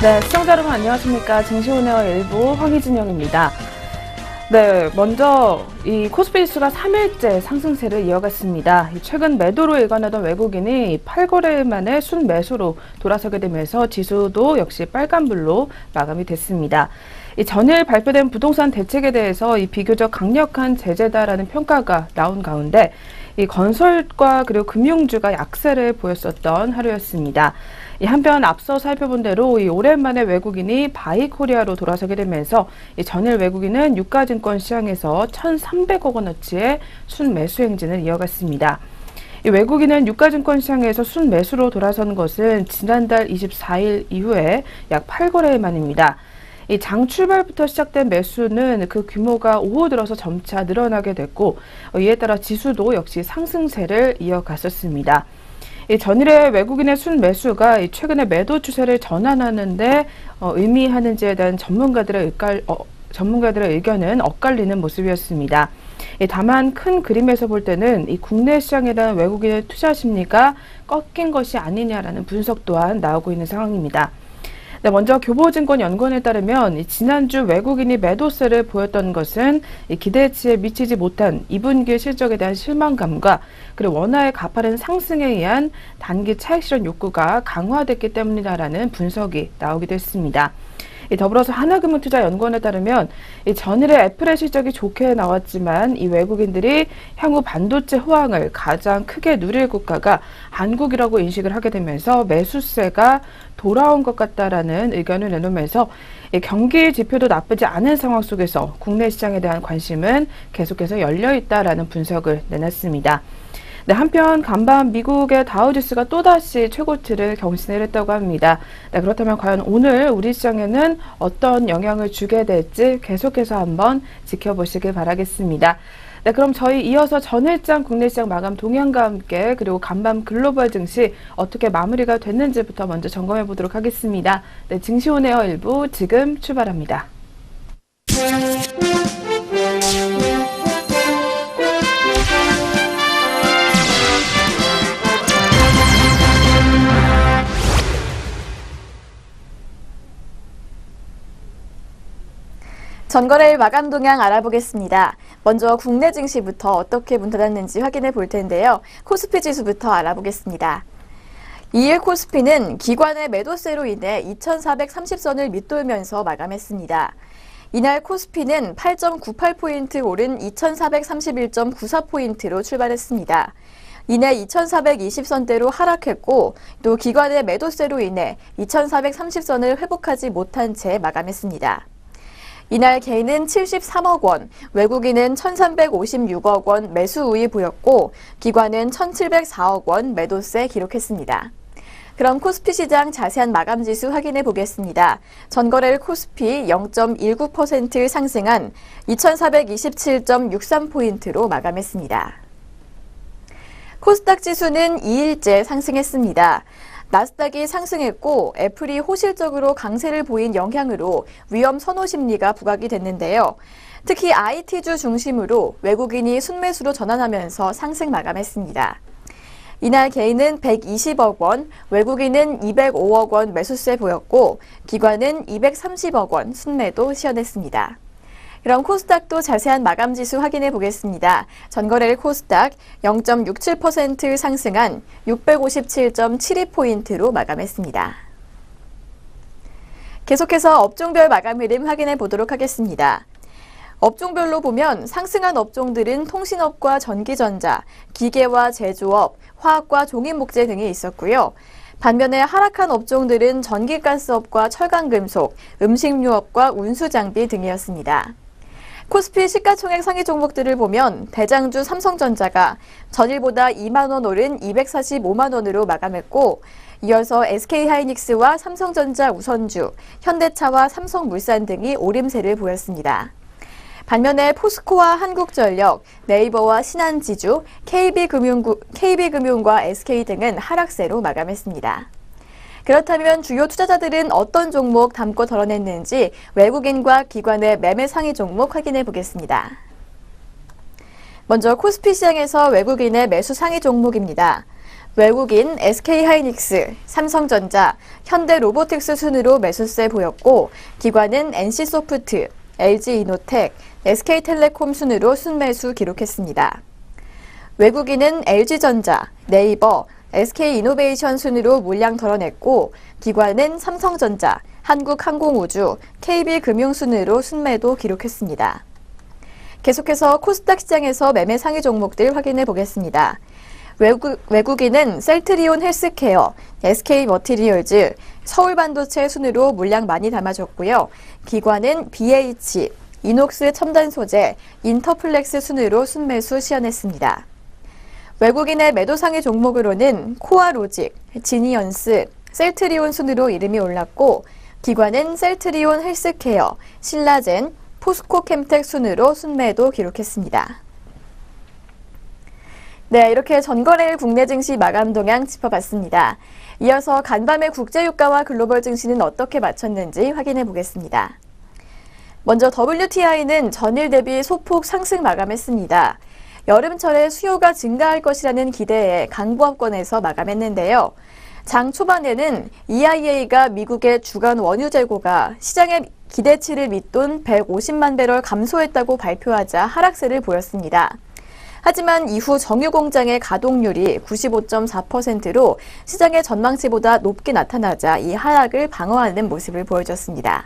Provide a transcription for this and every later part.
네, 시청자 여러분 안녕하십니까. 증시오네어 일부 황희진영입니다. 네, 먼저 이 코스피 지수가 3일째 상승세를 이어갔습니다. 최근 매도로 일관하던 외국인이 8거래일 만에 순매수로 돌아서게 되면서 지수도 역시 빨간불로 마감이 됐습니다. 이 전일 발표된 부동산 대책에 대해서 이 비교적 강력한 제재다라는 평가가 나온 가운데 이 건설과 그리고 금융주가 약세를 보였었던 하루였습니다. 한편 앞서 살펴본 대로 이 오랜만에 외국인이 바이코리아로 돌아서게 되면서 이 전일 외국인은 유가증권 시장에서 1,300억 원어치의 순매수 행진을 이어갔습니다. 이 외국인은 유가증권 시장에서 순매수로 돌아선 것은 지난달 24일 이후에 약 8거래일 만입니다. 이 장 출발부터 시작된 매수는 그 규모가 오후 들어서 점차 늘어나게 됐고 이에 따라 지수도 역시 상승세를 이어갔었습니다. 이 전일의 외국인의 순매수가 최근에 매도 추세를 전환하는 데 의미하는지에 대한 전문가들의 의견은 엇갈리는 모습이었습니다. 다만 큰 그림에서 볼 때는 이 국내 시장에 대한 외국인의 투자 심리가 꺾인 것이 아니냐라는 분석 또한 나오고 있는 상황입니다. 네, 먼저 교보증권연구원에 따르면 지난주 외국인이 매도세를 보였던 것은 기대치에 미치지 못한 2분기 실적에 대한 실망감과 그리고 원화의 가파른 상승에 의한 단기 차익 실현 욕구가 강화됐기 때문이다라는 분석이 나오기도 했습니다. 더불어서 하나금융투자연구원에 따르면 전일에 애플의 실적이 좋게 나왔지만 이 외국인들이 향후 반도체 호황을 가장 크게 누릴 국가가 한국이라고 인식을 하게 되면서 매수세가 돌아온 것 같다라는 의견을 내놓으면서 경기 지표도 나쁘지 않은 상황 속에서 국내 시장에 대한 관심은 계속해서 열려 있다라는 분석을 내놨습니다. 네, 한편 간밤 미국의 다우지수가 또다시 최고치를 경신했다고 합니다. 네, 그렇다면 과연 오늘 우리 시장에는 어떤 영향을 주게 될지 계속해서 한번 지켜보시길 바라겠습니다. 네, 그럼 저희 이어서 전일장 국내 시장 마감 동향과 함께 그리고 간밤 글로벌 증시 어떻게 마무리가 됐는지부터 먼저 점검해 보도록 하겠습니다. 네, 증시오네어 일부 지금 출발합니다. 전거래일 마감 동향 알아보겠습니다. 먼저 국내 증시부터 어떻게 문 닫았는지 확인해 볼 텐데요. 코스피 지수부터 알아보겠습니다. 2일 코스피는 기관의 매도세로 인해 2,430선을 밑돌면서 마감했습니다. 이날 코스피는 8.98포인트 오른 2,431.94포인트로 출발했습니다. 이내 2,420선대로 하락했고 또 기관의 매도세로 인해 2,430선을 회복하지 못한 채 마감했습니다. 이날 개인은 73억 원, 외국인은 1,356억 원 매수 우위 보였고 기관은 1,704억 원 매도세 기록했습니다. 그럼 코스피 시장 자세한 마감 지수 확인해 보겠습니다. 전거래일 코스피 0.19% 상승한 2,427.63포인트로 마감했습니다. 코스닥 지수는 2일째 상승했습니다. 나스닥이 상승했고 애플이 호실적으로 강세를 보인 영향으로 위험 선호 심리가 부각이 됐는데요. 특히 IT주 중심으로 외국인이 순매수로 전환하면서 상승 마감했습니다. 이날 개인은 120억 원, 외국인은 205억 원 매수세 보였고 기관은 230억 원 순매도 시현했습니다. 그럼 코스닥도 자세한 마감 지수 확인해 보겠습니다. 전거래일 코스닥 0.67% 상승한 657.72포인트로 마감했습니다. 계속해서 업종별 마감 흐름 확인해 보도록 하겠습니다. 업종별로 보면 상승한 업종들은 통신업과 전기전자, 기계와 제조업, 화학과 종이목재 등이 있었고요. 반면에 하락한 업종들은 전기가스업과 철강금속, 음식료업과 운수장비 등이었습니다. 코스피 시가총액 상위 종목들을 보면 대장주 삼성전자가 전일보다 2만 원 오른 245만 원으로 마감했고 이어서 SK하이닉스와 삼성전자 우선주, 현대차와 삼성물산 등이 오름세를 보였습니다. 반면에 포스코와 한국전력, 네이버와 신한지주, KB금융과 SK 등은 하락세로 마감했습니다. 그렇다면 주요 투자자들은 어떤 종목 담고 덜어냈는지 외국인과 기관의 매매 상위 종목 확인해 보겠습니다. 먼저 코스피 시장에서 외국인의 매수 상위 종목입니다. 외국인 SK하이닉스, 삼성전자, 현대로보틱스 순으로 매수세 보였고 기관은 NC소프트, LG이노텍, SK텔레콤 순으로 순매수 기록했습니다. 외국인은 LG전자, 네이버, SK이노베이션 순으로 물량 덜어냈고 기관은 삼성전자, 한국항공우주, KB금융 순으로 순매도 기록했습니다. 계속해서 코스닥 시장에서 매매 상위 종목들 확인해 보겠습니다. 외국인은 셀트리온 헬스케어, SK머티리얼즈, 서울반도체 순으로 물량 많이 담아줬고요. 기관은 BH, 이녹스 첨단소재, 인터플렉스 순으로 순매수 시연했습니다. 외국인의 매도 상위 종목으로는 코아로직, 지니언스, 셀트리온 순으로 이름이 올랐고 기관은 셀트리온 헬스케어, 신라젠, 포스코캠텍 순으로 순매도 기록했습니다. 네, 이렇게 전거래일 국내 증시 마감 동향 짚어봤습니다. 이어서 간밤의 국제유가와 글로벌 증시는 어떻게 맞췄는지 확인해 보겠습니다. 먼저 WTI는 전일 대비 소폭 상승 마감했습니다. 여름철에 수요가 증가할 것이라는 기대에 강보합권에서 마감했는데요. 장 초반에는 EIA가 미국의 주간 원유 재고가 시장의 기대치를 밑돈 150만 배럴 감소했다고 발표하자 하락세를 보였습니다. 하지만 이후 정유 공장의 가동률이 95.4%로 시장의 전망치보다 높게 나타나자 이 하락을 방어하는 모습을 보여줬습니다.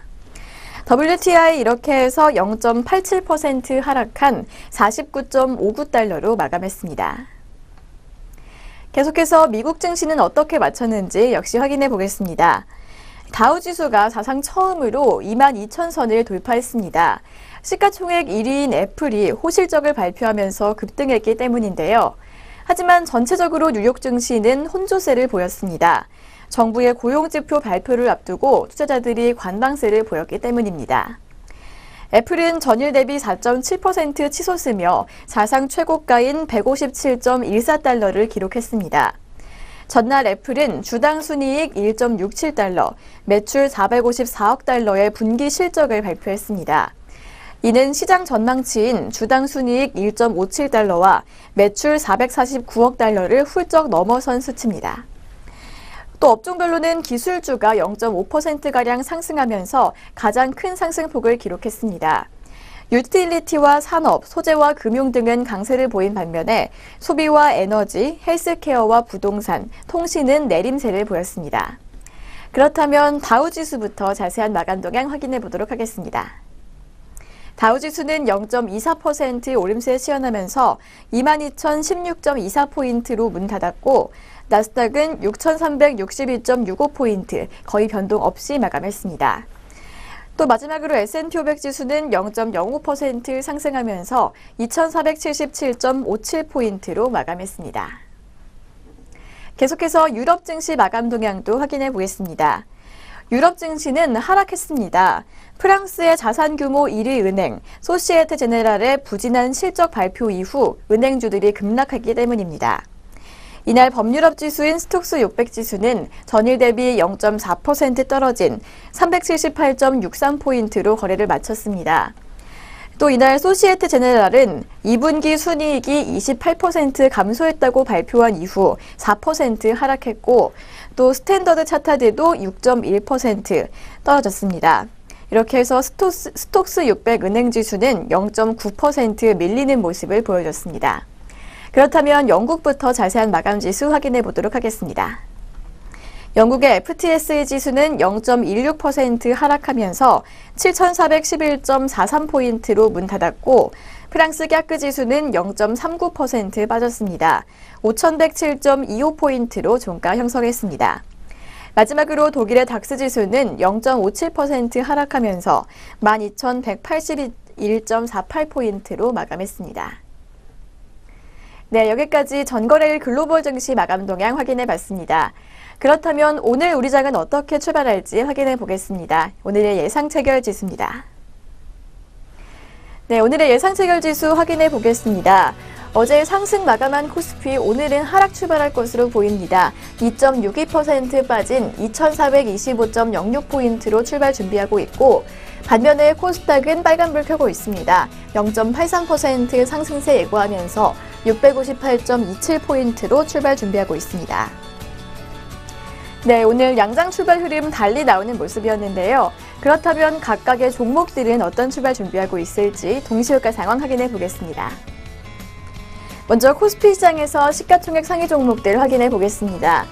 WTI 이렇게 해서 0.87% 하락한 49.59달러로 마감했습니다. 계속해서 미국 증시는 어떻게 맞췄는지 역시 확인해 보겠습니다. 다우지수가 사상 처음으로 22,000선을 돌파했습니다. 시가총액 1위인 애플이 호실적을 발표하면서 급등했기 때문인데요. 하지만 전체적으로 뉴욕 증시는 혼조세를 보였습니다. 정부의 고용지표 발표를 앞두고 투자자들이 관망세를 보였기 때문입니다. 애플은 전일 대비 4.7% 치솟으며 사상 최고가인 157.14달러를 기록했습니다. 전날 애플은 주당 순이익 1.67달러, 매출 454억 달러의 분기 실적을 발표했습니다. 이는 시장 전망치인 주당 순이익 1.57달러와 매출 449억 달러를 훌쩍 넘어선 수치입니다. 또 업종별로는 기술주가 0.5%가량 상승하면서 가장 큰 상승폭을 기록했습니다. 유틸리티와 산업, 소재와 금융 등은 강세를 보인 반면에 소비와 에너지, 헬스케어와 부동산, 통신은 내림세를 보였습니다. 그렇다면 다우지수부터 자세한 마감 동향 확인해 보도록 하겠습니다. 다우지수는 0.24% 오름세 시연하면서 22,016.24포인트로 문 닫았고 나스닥은 6,362.65포인트, 거의 변동 없이 마감했습니다. 또 마지막으로 S&P 500 지수는 0.05% 상승하면서 2,477.57포인트로 마감했습니다. 계속해서 유럽 증시 마감 동향도 확인해 보겠습니다. 유럽 증시는 하락했습니다. 프랑스의 자산 규모 1위 은행 소시에테 제네랄의 부진한 실적 발표 이후 은행주들이 급락했기 때문입니다. 이날 범유럽 지수인 스톡스 600 지수는 전일 대비 0.4% 떨어진 378.63포인트로 거래를 마쳤습니다. 또 이날 소시에테 제네랄은 2분기 순이익이 28% 감소했다고 발표한 이후 4% 하락했고 또 스탠더드 차타드도 6.1% 떨어졌습니다. 이렇게 해서 스톡스 600 은행지수는 0.9% 밀리는 모습을 보여줬습니다. 그렇다면 영국부터 자세한 마감지수 확인해 보도록 하겠습니다. 영국의 FTSE 지수는 0.16% 하락하면서 7,411.43포인트로 문 닫았고 프랑스 깍그 지수는 0.39% 빠졌습니다. 5,107.25포인트로 종가 형성했습니다. 마지막으로 독일의 닥스 지수는 0.57% 하락하면서 12,181.48포인트로 마감했습니다. 네, 여기까지 전거래일 글로벌 증시 마감 동향 확인해 봤습니다. 그렇다면 오늘 우리 장은 어떻게 출발할지 확인해 보겠습니다. 오늘의 예상 체결 지수입니다. 네, 오늘의 예상 체결 지수 확인해 보겠습니다. 어제 상승 마감한 코스피 오늘은 하락 출발할 것으로 보입니다. 2.62% 빠진 2,425.06포인트로 출발 준비하고 있고 반면에 코스닥은 빨간불 켜고 있습니다. 0.83% 상승세 예고하면서 658.27포인트로 출발 준비하고 있습니다. 네, 오늘 양장 출발 흐름 달리 나오는 모습이었는데요. 그렇다면 각각의 종목들은 어떤 출발 준비하고 있을지 동시효과 상황 확인해 보겠습니다. 먼저 코스피 시장에서 시가총액 상위 종목들 확인해 보겠습니다.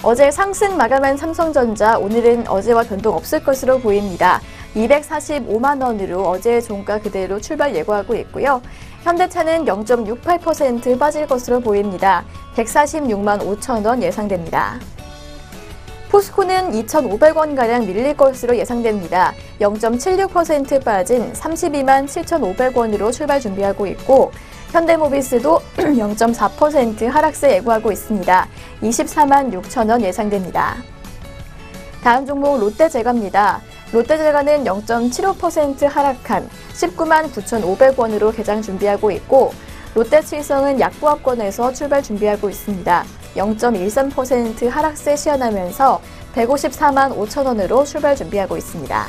어제 상승 마감한 삼성전자 오늘은 어제와 변동 없을 것으로 보입니다. 245만 원으로 어제의 종가 그대로 출발 예고하고 있고요. 현대차는 0.68% 빠질 것으로 보입니다. 146만 5천 원 예상됩니다. 포스코는 2,500원가량 밀릴 것으로 예상됩니다. 0.76% 빠진 32만 7,500원으로 출발 준비하고 있고 현대모비스도 0.4% 하락세 예고하고 있습니다. 24만 6천 원 예상됩니다. 다음 종목 롯데제과입니다. 롯데제과는 0.75% 하락한 19만 9,500원으로 개장 준비하고 있고 롯데칠성은 약보합권에서 출발 준비하고 있습니다. 0.13% 하락세 시현하면서 154만 5천 원으로 출발 준비하고 있습니다.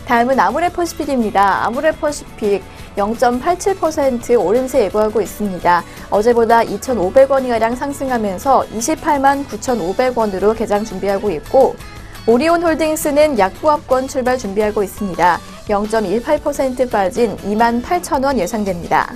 다음은 아모레퍼시픽입니다. 아모레퍼시픽 0.87% 오름세 예고하고 있습니다. 어제보다 2,500원가량 상승하면서 28만 9,500원으로 개장 준비하고 있고 오리온홀딩스는 약보합권 출발 준비하고 있습니다. 0.18% 빠진 2만 8천 원 예상됩니다.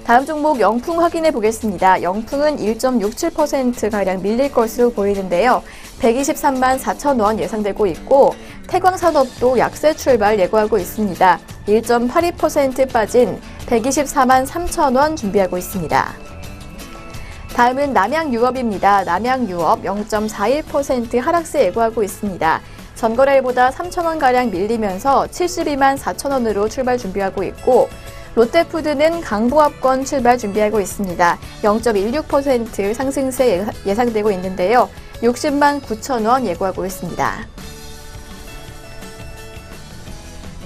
다음 종목 영풍 확인해 보겠습니다. 영풍은 1.67%가량 밀릴 것으로 보이는데요. 123만 4천 원 예상되고 있고 태광산업도 약세 출발 예고하고 있습니다. 1.82% 빠진 124만 3천 원 준비하고 있습니다. 다음은 남양유업입니다. 남양유업 0.41% 하락세 예고하고 있습니다. 전거래일보다 3천 원가량 밀리면서 72만 4천 원으로 출발 준비하고 있고 롯데푸드는 강보합권 출발 준비하고 있습니다. 0.16% 상승세 예상되고 있는데요. 60만 9천 원 예고하고 있습니다.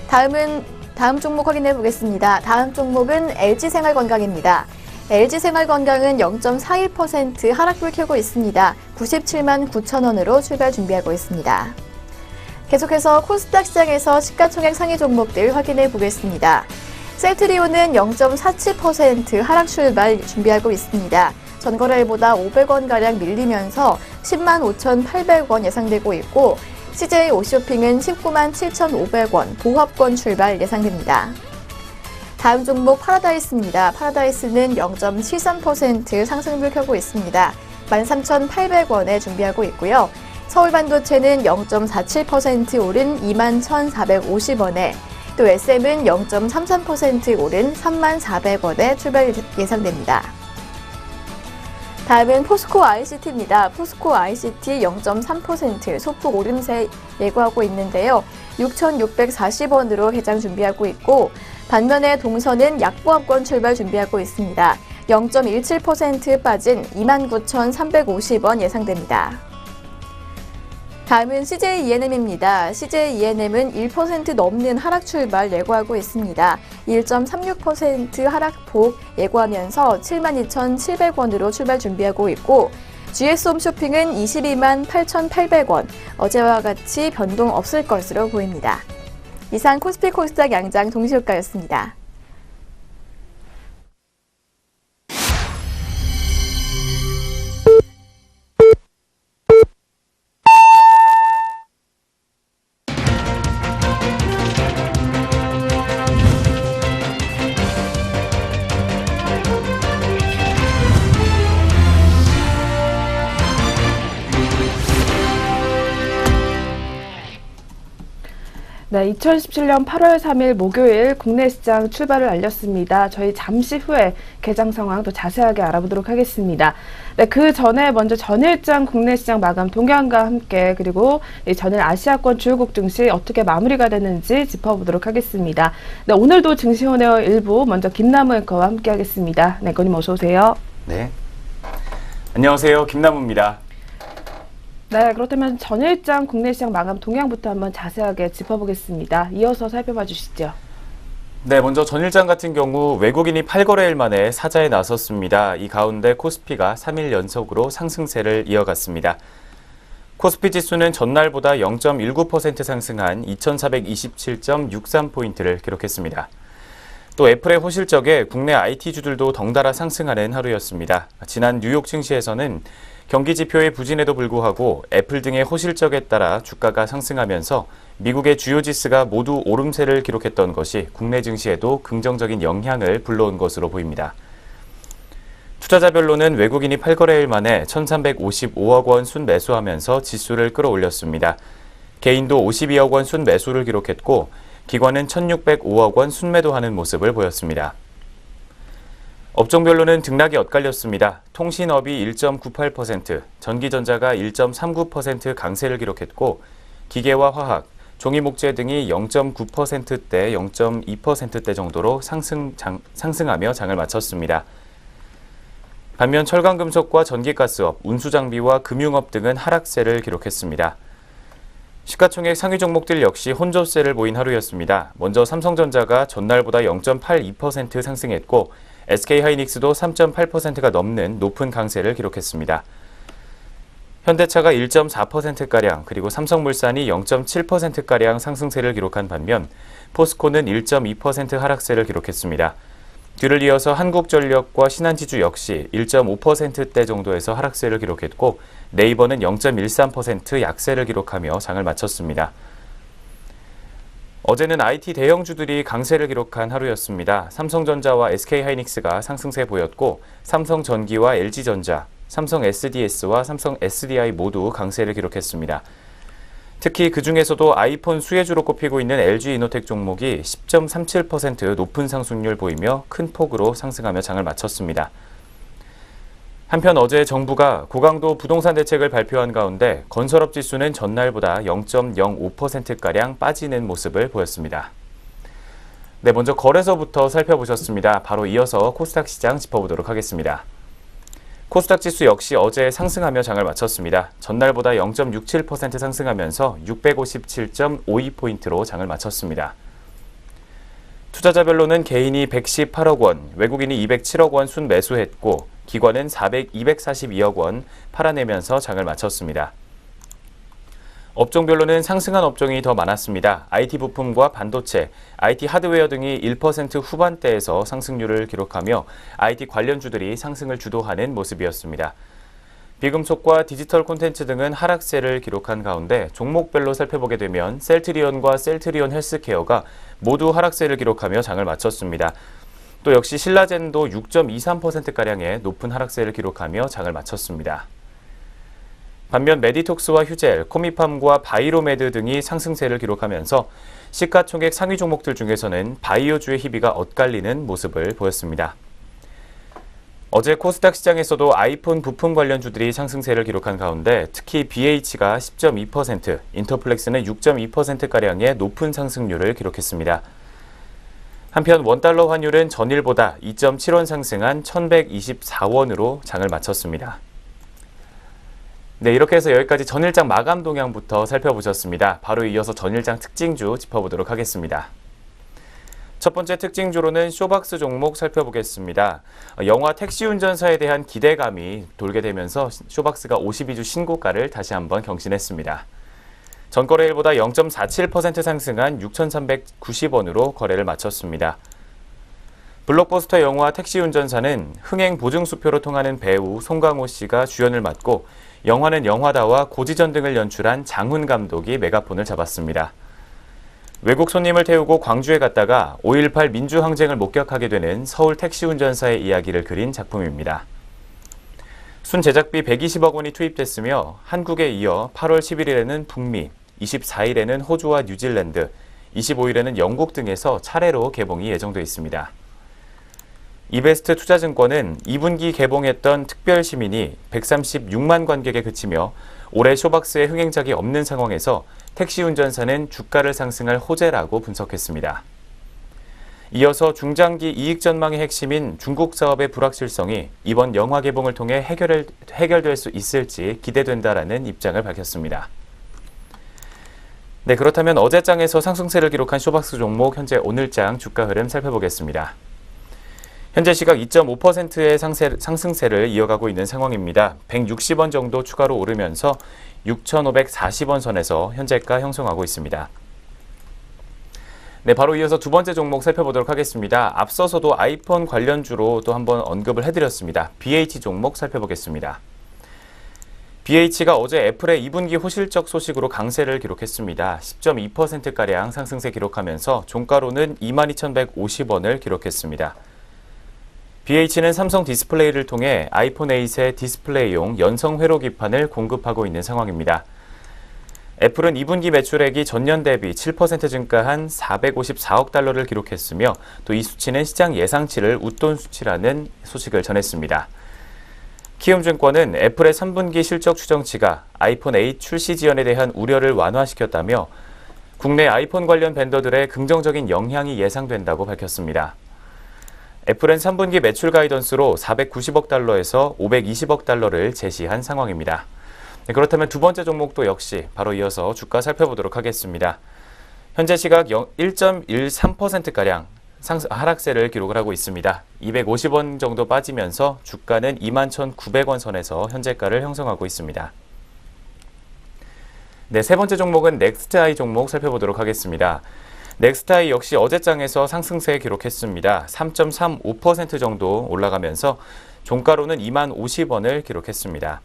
다음 종목 확인해 보겠습니다. 다음 종목은 LG생활건강입니다. LG생활건강은 0.41% 하락불 켜고 있습니다. 97만 9천 원으로 출발 준비하고 있습니다. 계속해서 코스닥 시장에서 시가총액 상위 종목들 확인해 보겠습니다. 셀트리온은 0.47% 하락 출발 준비하고 있습니다. 전거래일보다 500원가량 밀리면서 10만 5,800원 예상되고 있고 CJ 오쇼핑은 19만 7,500원 보합권 출발 예상됩니다. 다음 종목 파라다이스입니다. 파라다이스는 0.73% 상승을 켜고 있습니다. 13,800원에 준비하고 있고요. 서울반도체는 0.47% 오른 21,450원에 또 SM은 0.33% 오른 34,400원에 출발 예상됩니다. 다음은 포스코 ICT입니다. 포스코 ICT 0.3% 소폭 오름세 예고하고 있는데요. 6,640원으로 개장 준비하고 있고 반면에 동선은 약보합권 출발 준비하고 있습니다. 0.17% 빠진 29,350원 예상됩니다. 다음은 CJ ENM입니다. CJ ENM은 1% 넘는 하락 출발 예고하고 있습니다. 1.36% 하락폭 예고하면서 72,700원으로 출발 준비하고 있고 GS홈쇼핑은 22만 8,800원, 어제와 같이 변동 없을 것으로 보입니다. 이상 코스피 코스닥 양장 동시효과였습니다. 네, 2017년 8월 3일 목요일 국내 시장 출발을 알렸습니다. 저희 잠시 후에 개장 상황 더 자세하게 알아보도록 하겠습니다. 네, 그 전에 먼저 전일장 국내 시장 마감 동향과 함께 그리고 전일 아시아권 주요국 증시 어떻게 마무리가 되는지 짚어보도록 하겠습니다. 네, 오늘도 증시호네어 일부 먼저 김남우 앵커와 함께 하겠습니다. 네, 앵커님 어서 오세요. 네, 안녕하세요. 김남우입니다. 네, 그렇다면 전일장 국내 시장 마감 동향부터 한번 자세하게 짚어보겠습니다. 이어서 살펴봐 주시죠. 네, 먼저 전일장 같은 경우 외국인이 8거래일 만에 사자에 나섰습니다. 이 가운데 코스피가 3일 연속으로 상승세를 이어갔습니다. 코스피 지수는 전날보다 0.19% 상승한 2427.63포인트를 기록했습니다. 또 애플의 호실적에 국내 IT주들도 덩달아 상승하는 하루였습니다. 지난 뉴욕 증시에서는 경기 지표의 부진에도 불구하고 애플 등의 호실적에 따라 주가가 상승하면서 미국의 주요 지수가 모두 오름세를 기록했던 것이 국내 증시에도 긍정적인 영향을 불러온 것으로 보입니다. 투자자별로는 외국인이 8거래일 만에 1,355억 원 순매수하면서 지수를 끌어올렸습니다. 개인도 52억 원 순매수를 기록했고 기관은 1,605억 원 순매도하는 모습을 보였습니다. 업종별로는 등락이 엇갈렸습니다. 통신업이 1.98%, 전기전자가 1.39% 강세를 기록했고 기계와 화학, 종이목재 등이 0.9%대, 0.2%대 정도로 상승하며 장을 마쳤습니다. 반면 철강금속과 전기가스업, 운수장비와 금융업 등은 하락세를 기록했습니다. 시가총액 상위 종목들 역시 혼조세를 보인 하루였습니다. 먼저 삼성전자가 전날보다 0.82% 상승했고 SK하이닉스도 3.8%가 넘는 높은 강세를 기록했습니다. 현대차가 1.4%가량 그리고 삼성물산이 0.7%가량 상승세를 기록한 반면 포스코는 1.2% 하락세를 기록했습니다. 뒤를 이어서 한국전력과 신한지주 역시 1.5%대 정도에서 하락세를 기록했고 네이버는 0.13% 약세를 기록하며 장을 마쳤습니다. 어제는 IT 대형주들이 강세를 기록한 하루였습니다. 삼성전자와 SK하이닉스가 상승세 보였고 삼성전기와 LG전자, 삼성 SDS와 삼성 SDI 모두 강세를 기록했습니다. 특히 그중에서도 아이폰 수혜주로 꼽히고 있는 LG이노텍 종목이 10.37% 높은 상승률 보이며 큰 폭으로 상승하며 장을 마쳤습니다. 한편 어제 정부가 고강도 부동산 대책을 발표한 가운데 건설업 지수는 전날보다 0.05%가량 빠지는 모습을 보였습니다. 네, 먼저 거래소부터 살펴보셨습니다. 바로 이어서 코스닥 시장 짚어보도록 하겠습니다. 코스닥 지수 역시 어제 상승하며 장을 마쳤습니다. 전날보다 0.67% 상승하면서 657.52포인트로 장을 마쳤습니다. 투자자별로는 개인이 118억 원, 외국인이 207억 원 순매수했고 기관은 242억 원 팔아내면서 장을 마쳤습니다. 업종별로는 상승한 업종이 더 많았습니다. IT 부품과 반도체, IT 하드웨어 등이 1% 후반대에서 상승률을 기록하며 IT 관련주들이 상승을 주도하는 모습이었습니다. 비금속과 디지털 콘텐츠 등은 하락세를 기록한 가운데 종목별로 살펴보게 되면 셀트리온과 셀트리온 헬스케어가 모두 하락세를 기록하며 장을 마쳤습니다. 또 역시 신라젠도 6.23%가량의 높은 하락세를 기록하며 장을 마쳤습니다. 반면 메디톡스와 휴젤, 코미팜과 바이로메드 등이 상승세를 기록하면서 시가총액 상위 종목들 중에서는 바이오주의 희비가 엇갈리는 모습을 보였습니다. 어제 코스닥 시장에서도 아이폰 부품 관련주들이 상승세를 기록한 가운데 특히 BH가 10.2%, 인터플렉스는 6.2%가량의 높은 상승률을 기록했습니다. 한편 원달러 환율은 전일보다 2.7원 상승한 1,124원으로 장을 마쳤습니다. 네, 이렇게 해서 여기까지 전일장 마감 동향부터 살펴보셨습니다. 바로 이어서 전일장 특징주 짚어보도록 하겠습니다. 첫 번째 특징주로는 쇼박스 종목 살펴보겠습니다. 영화 택시운전사에 대한 기대감이 돌게 되면서 쇼박스가 52주 신고가를 다시 한번 경신했습니다. 전거래일보다 0.47% 상승한 6,390원으로 거래를 마쳤습니다. 블록버스터 영화 택시운전사는 흥행 보증수표로 통하는 배우 송강호 씨가 주연을 맡고 영화는 영화다와 고지전 등을 연출한 장훈 감독이 메가폰을 잡았습니다. 외국 손님을 태우고 광주에 갔다가 5.18 민주항쟁을 목격하게 되는 서울 택시운전사의 이야기를 그린 작품입니다. 순 제작비 120억 원이 투입됐으며 한국에 이어 8월 11일에는 북미, 24일에는 호주와 뉴질랜드, 25일에는 영국 등에서 차례로 개봉이 예정돼 있습니다. 이베스트 투자증권은 2분기 개봉했던 특별시민이 136만 관객에 그치며 올해 쇼박스의 흥행작이 없는 상황에서 택시운전사는 주가를 상승할 호재라고 분석했습니다. 이어서 중장기 이익 전망의 핵심인 중국 사업의 불확실성이 이번 영화 개봉을 통해 해결될 수 있을지 기대된다라는 입장을 밝혔습니다. 네, 그렇다면 어제장에서 상승세를 기록한 쇼박스 종목 현재 오늘장 주가 흐름 살펴보겠습니다. 현재 시각 2.5%의 상승세를 이어가고 있는 상황입니다. 160원 정도 추가로 오르면서 6,540원 선에서 현재가 형성하고 있습니다. 네, 바로 이어서 두 번째 종목 살펴보도록 하겠습니다. 앞서서도 아이폰 관련주로 또 한번 언급을 해드렸습니다. BH 종목 살펴보겠습니다. BH가 어제 애플의 2분기 호실적 소식으로 강세를 기록했습니다. 10.2%가량 상승세 기록하면서 종가로는 22,150원을 기록했습니다. BH는 삼성 디스플레이를 통해 아이폰 8의 디스플레이용 연성 회로 기판을 공급하고 있는 상황입니다. 애플은 2분기 매출액이 전년 대비 7% 증가한 454억 달러를 기록했으며 또 이 수치는 시장 예상치를 웃돈 수치라는 소식을 전했습니다. 키움증권은 애플의 3분기 실적 추정치가 아이폰 8 출시 지연에 대한 우려를 완화시켰다며 국내 아이폰 관련 벤더들의 긍정적인 영향이 예상된다고 밝혔습니다. 애플은 3분기 매출 가이던스로 490억 달러에서 520억 달러를 제시한 상황입니다. 네, 그렇다면 두 번째 종목도 역시 바로 이어서 주가 살펴보도록 하겠습니다. 현재 시각 1.13%가량 하락세를 기록을 하고 있습니다. 250원 정도 빠지면서 주가는 21,900원 선에서 현재가를 형성하고 있습니다. 네, 세 번째 종목은 넥스트아이 종목 살펴보도록 하겠습니다. 넥스트아이 역시 어제장에서 상승세 기록했습니다. 3.35% 정도 올라가면서 종가로는 20,050원을 기록했습니다.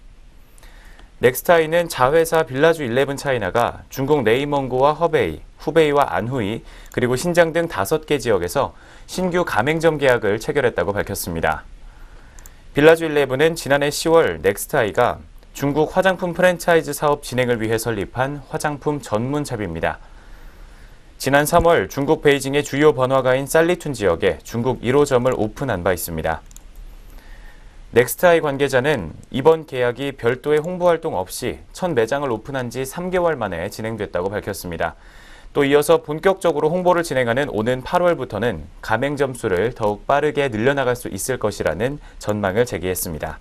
넥스트아이는 자회사 빌라주 11 차이나가 중국 네이멍구와 허베이, 후베이와 안후이, 그리고 신장 등 5개 지역에서 신규 가맹점 계약을 체결했다고 밝혔습니다. 빌라주 11은 지난해 10월 넥스트아이가 중국 화장품 프랜차이즈 사업 진행을 위해 설립한 화장품 전문샵입니다. 지난 3월 중국 베이징의 주요 번화가인 살리툰 지역에 중국 1호점을 오픈한 바 있습니다. 넥스트아이 관계자는 이번 계약이 별도의 홍보 활동 없이 첫 매장을 오픈한 지 3개월 만에 진행됐다고 밝혔습니다. 또 이어서 본격적으로 홍보를 진행하는 오는 8월부터는 가맹점 수를 더욱 빠르게 늘려나갈 수 있을 것이라는 전망을 제기했습니다.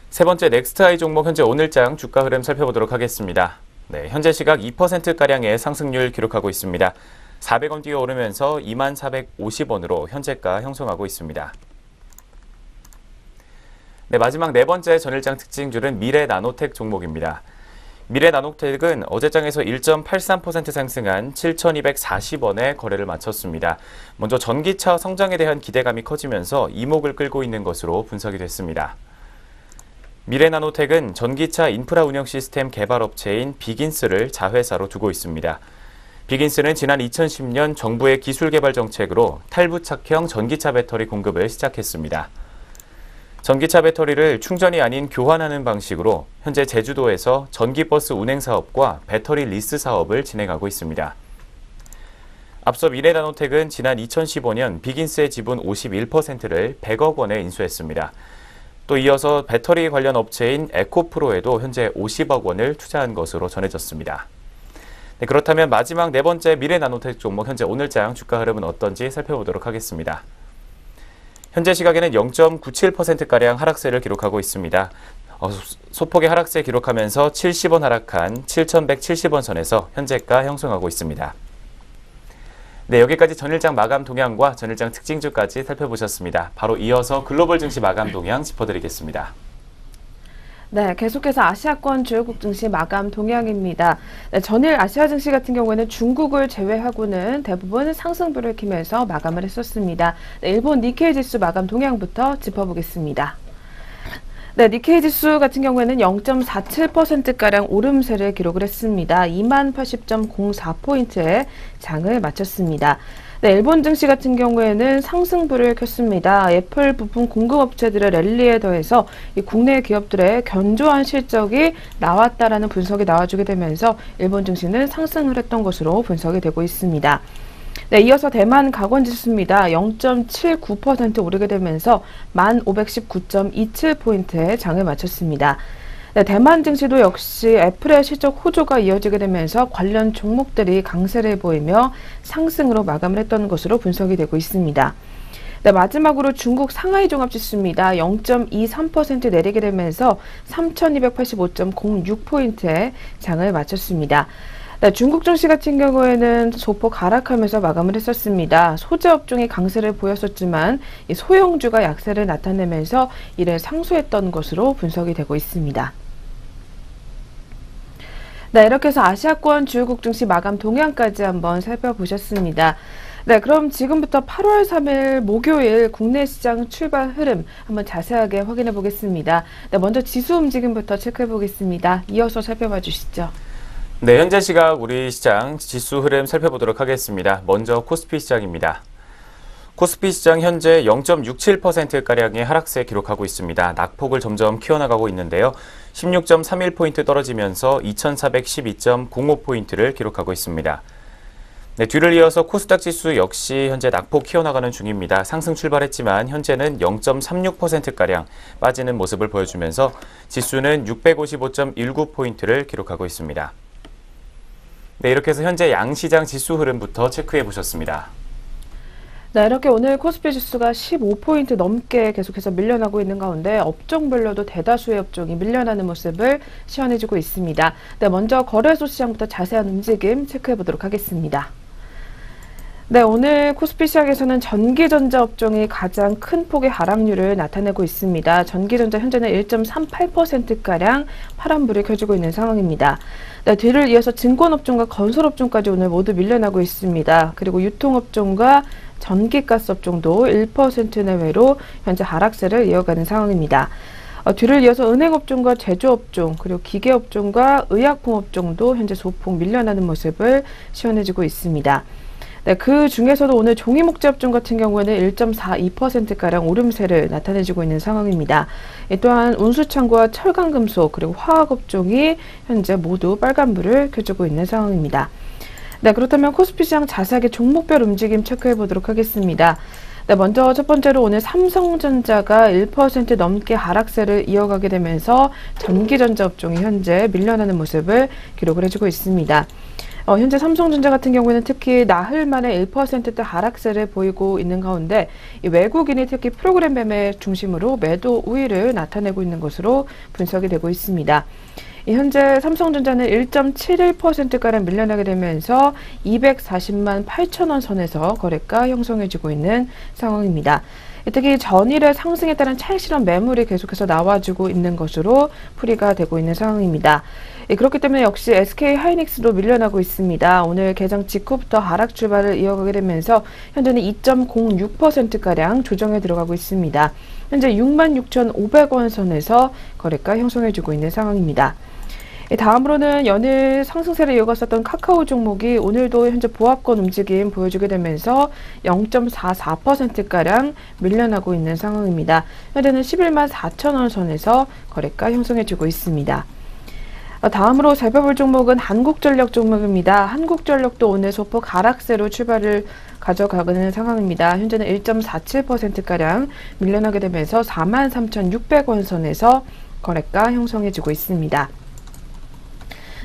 세 번째 넥스트아이 종목 현재 오늘장 주가 흐름 살펴보도록 하겠습니다. 네, 현재 시각 2%가량의 상승률 기록하고 있습니다. 400원 뛰어오르면서 24,450원으로 현재가 형성하고 있습니다. 네, 마지막 네 번째 전일장 특징줄은 미래나노텍 종목입니다. 미래나노텍은 어제장에서 1.83% 상승한 7,240원에 거래를 마쳤습니다. 먼저 전기차 성장에 대한 기대감이 커지면서 이목을 끌고 있는 것으로 분석이 됐습니다. 미래나노텍은 전기차 인프라 운영 시스템 개발 업체인 비긴스를 자회사로 두고 있습니다. 비긴스는 지난 2010년 정부의 기술 개발 정책으로 탈부착형 전기차 배터리 공급을 시작했습니다. 전기차 배터리를 충전이 아닌 교환하는 방식으로 현재 제주도에서 전기버스 운행 사업과 배터리 리스 사업을 진행하고 있습니다. 앞서 미래나노텍은 지난 2015년 비긴스의 지분 51%를 100억 원에 인수했습니다. 또 이어서 배터리 관련 업체인 에코프로에도 현재 50억 원을 투자한 것으로 전해졌습니다. 네, 그렇다면 마지막 네 번째 미래나노텍 종목 현재 오늘장 주가 흐름은 어떤지 살펴보도록 하겠습니다. 현재 시각에는 0.97%가량 하락세를 기록하고 있습니다. 소폭의 하락세 기록하면서 70원 하락한 7,170원 선에서 현재가 형성하고 있습니다. 네, 여기까지 전일장 마감 동향과 전일장 특징주까지 살펴보셨습니다. 바로 이어서 글로벌 증시 마감 동향 짚어드리겠습니다. 네, 계속해서 아시아권 주요국 증시 마감 동향입니다. 네, 전일 아시아 증시 같은 경우에는 중국을 제외하고는 대부분 상승부를 키면서 마감을 했었습니다. 네, 일본 니케이 지수 마감 동향부터 짚어보겠습니다. 네, 니케이 지수 같은 경우에는 0.47%가량 오름세를 기록을 했습니다. 2080.04포인트에 장을 마쳤습니다. 네, 일본 증시 같은 경우에는 상승부를 켰습니다. 애플 부품 공급업체들의 랠리에 더해서 이 국내 기업들의 견조한 실적이 나왔다라는 분석이 나와주게 되면서 일본 증시는 상승을 했던 것으로 분석이 되고 있습니다. 네, 이어서 대만 가건지수입니다. 0.79% 오르게 되면서 1519.27포인트에 장을 마쳤습니다. 네, 대만 증시도 역시 애플의 실적 호조가 이어지게 되면서 관련 종목들이 강세를 보이며 상승으로 마감을 했던 것으로 분석이 되고 있습니다. 네, 마지막으로 중국 상하이 종합지수입니다. 0.23% 내리게 되면서 3285.06포인트에 장을 마쳤습니다. 네, 중국 증시 같은 경우에는 소폭 하락하면서 마감을 했었습니다. 소재 업종이 강세를 보였었지만 이 소형주가 약세를 나타내면서 이를 상쇄했던 것으로 분석이 되고 있습니다. 네, 이렇게 해서 아시아권 주요국 증시 마감 동향까지 한번 살펴보셨습니다. 네, 그럼 지금부터 8월 3일 목요일 국내 시장 출발 흐름 한번 자세하게 확인해 보겠습니다. 네, 먼저 지수 움직임부터 체크해 보겠습니다. 이어서 살펴봐 주시죠. 네, 현재 시각 우리 시장 지수 흐름 살펴보도록 하겠습니다. 먼저 코스피 시장입니다. 코스피 시장 현재 0.67%가량의 하락세 기록하고 있습니다. 낙폭을 점점 키워나가고 있는데요. 16.31포인트 떨어지면서 2412.05포인트를 기록하고 있습니다. 네, 뒤를 이어서 코스닥 지수 역시 현재 낙폭 키워나가는 중입니다. 상승 출발했지만 현재는 0.36%가량 빠지는 모습을 보여주면서 지수는 655.19포인트를 기록하고 있습니다. 네, 이렇게 해서 현재 양시장 지수 흐름부터 체크해 보셨습니다. 네, 이렇게 오늘 코스피 지수가 15포인트 넘게 계속해서 밀려나고 있는 가운데 업종별로도 대다수의 업종이 밀려나는 모습을 시현해주고 있습니다. 네, 먼저 거래소 시장부터 자세한 움직임 체크해 보도록 하겠습니다. 네, 오늘 코스피 시장에서는 전기전자 업종이 가장 큰 폭의 하락률을 나타내고 있습니다. 전기전자 현재는 1.38%가량 파란불이 켜지고 있는 상황입니다. 네, 뒤를 이어서 증권업종과 건설업종까지 오늘 모두 밀려나고 있습니다. 그리고 유통업종과 전기가스 업종도 1% 내외로 현재 하락세를 이어가는 상황입니다. 뒤를 이어서 은행업종과 제조업종, 그리고 기계업종과 의약품업종도 현재 소폭 밀려나는 모습을 시현해주고 있습니다. 네, 그 중에서도 오늘 종이목재업종 같은 경우에는 1.42%가량 오름세를 나타내주고 있는 상황입니다. 또한 운수창고와 철강금속 그리고 화학업종이 현재 모두 빨간불을 켜주고 있는 상황입니다. 네, 그렇다면 코스피 시장 자세하게 종목별 움직임 체크해 보도록 하겠습니다. 네, 먼저 첫 번째로 오늘 삼성전자가 1% 넘게 하락세를 이어가게 되면서 전기전자 업종이 현재 밀려나는 모습을 기록을 해주고 있습니다. 현재 삼성전자 같은 경우에는 특히 나흘 만에 1%대 하락세를 보이고 있는 가운데 이 외국인이 특히 프로그램 매매 중심으로 매도 우위를 나타내고 있는 것으로 분석이 되고 있습니다. 현재 삼성전자는 1.71%가량 밀려나게 되면서 240만 8천 원 선에서 거래가 형성해지고 있는 상황입니다. 특히 전일의 상승에 따른 차익 실현 매물이 계속해서 나와주고 있는 것으로 풀이가 되고 있는 상황입니다. 그렇기 때문에 역시 SK 하이닉스도 밀려나고 있습니다. 오늘 개장 직후부터 하락 출발을 이어가게 되면서 현재는 2.06%가량 조정에 들어가고 있습니다. 현재 66,500원 선에서 거래가 형성해주고 있는 상황입니다. 다음으로는 연일 상승세를 이어갔었던 카카오 종목이 오늘도 현재 보합권 움직임 보여주게 되면서 0.44%가량 밀려나고 있는 상황입니다. 현재는 11만 4천 원 선에서 거래가 형성해주고 있습니다. 다음으로 살펴볼 종목은 한국전력 종목입니다. 한국전력도 오늘 소폭 하락세로 출발을 가져가는 상황입니다. 현재는 1.47%가량 밀려나게 되면서 43,600원 선에서 거래가 형성해주고 있습니다.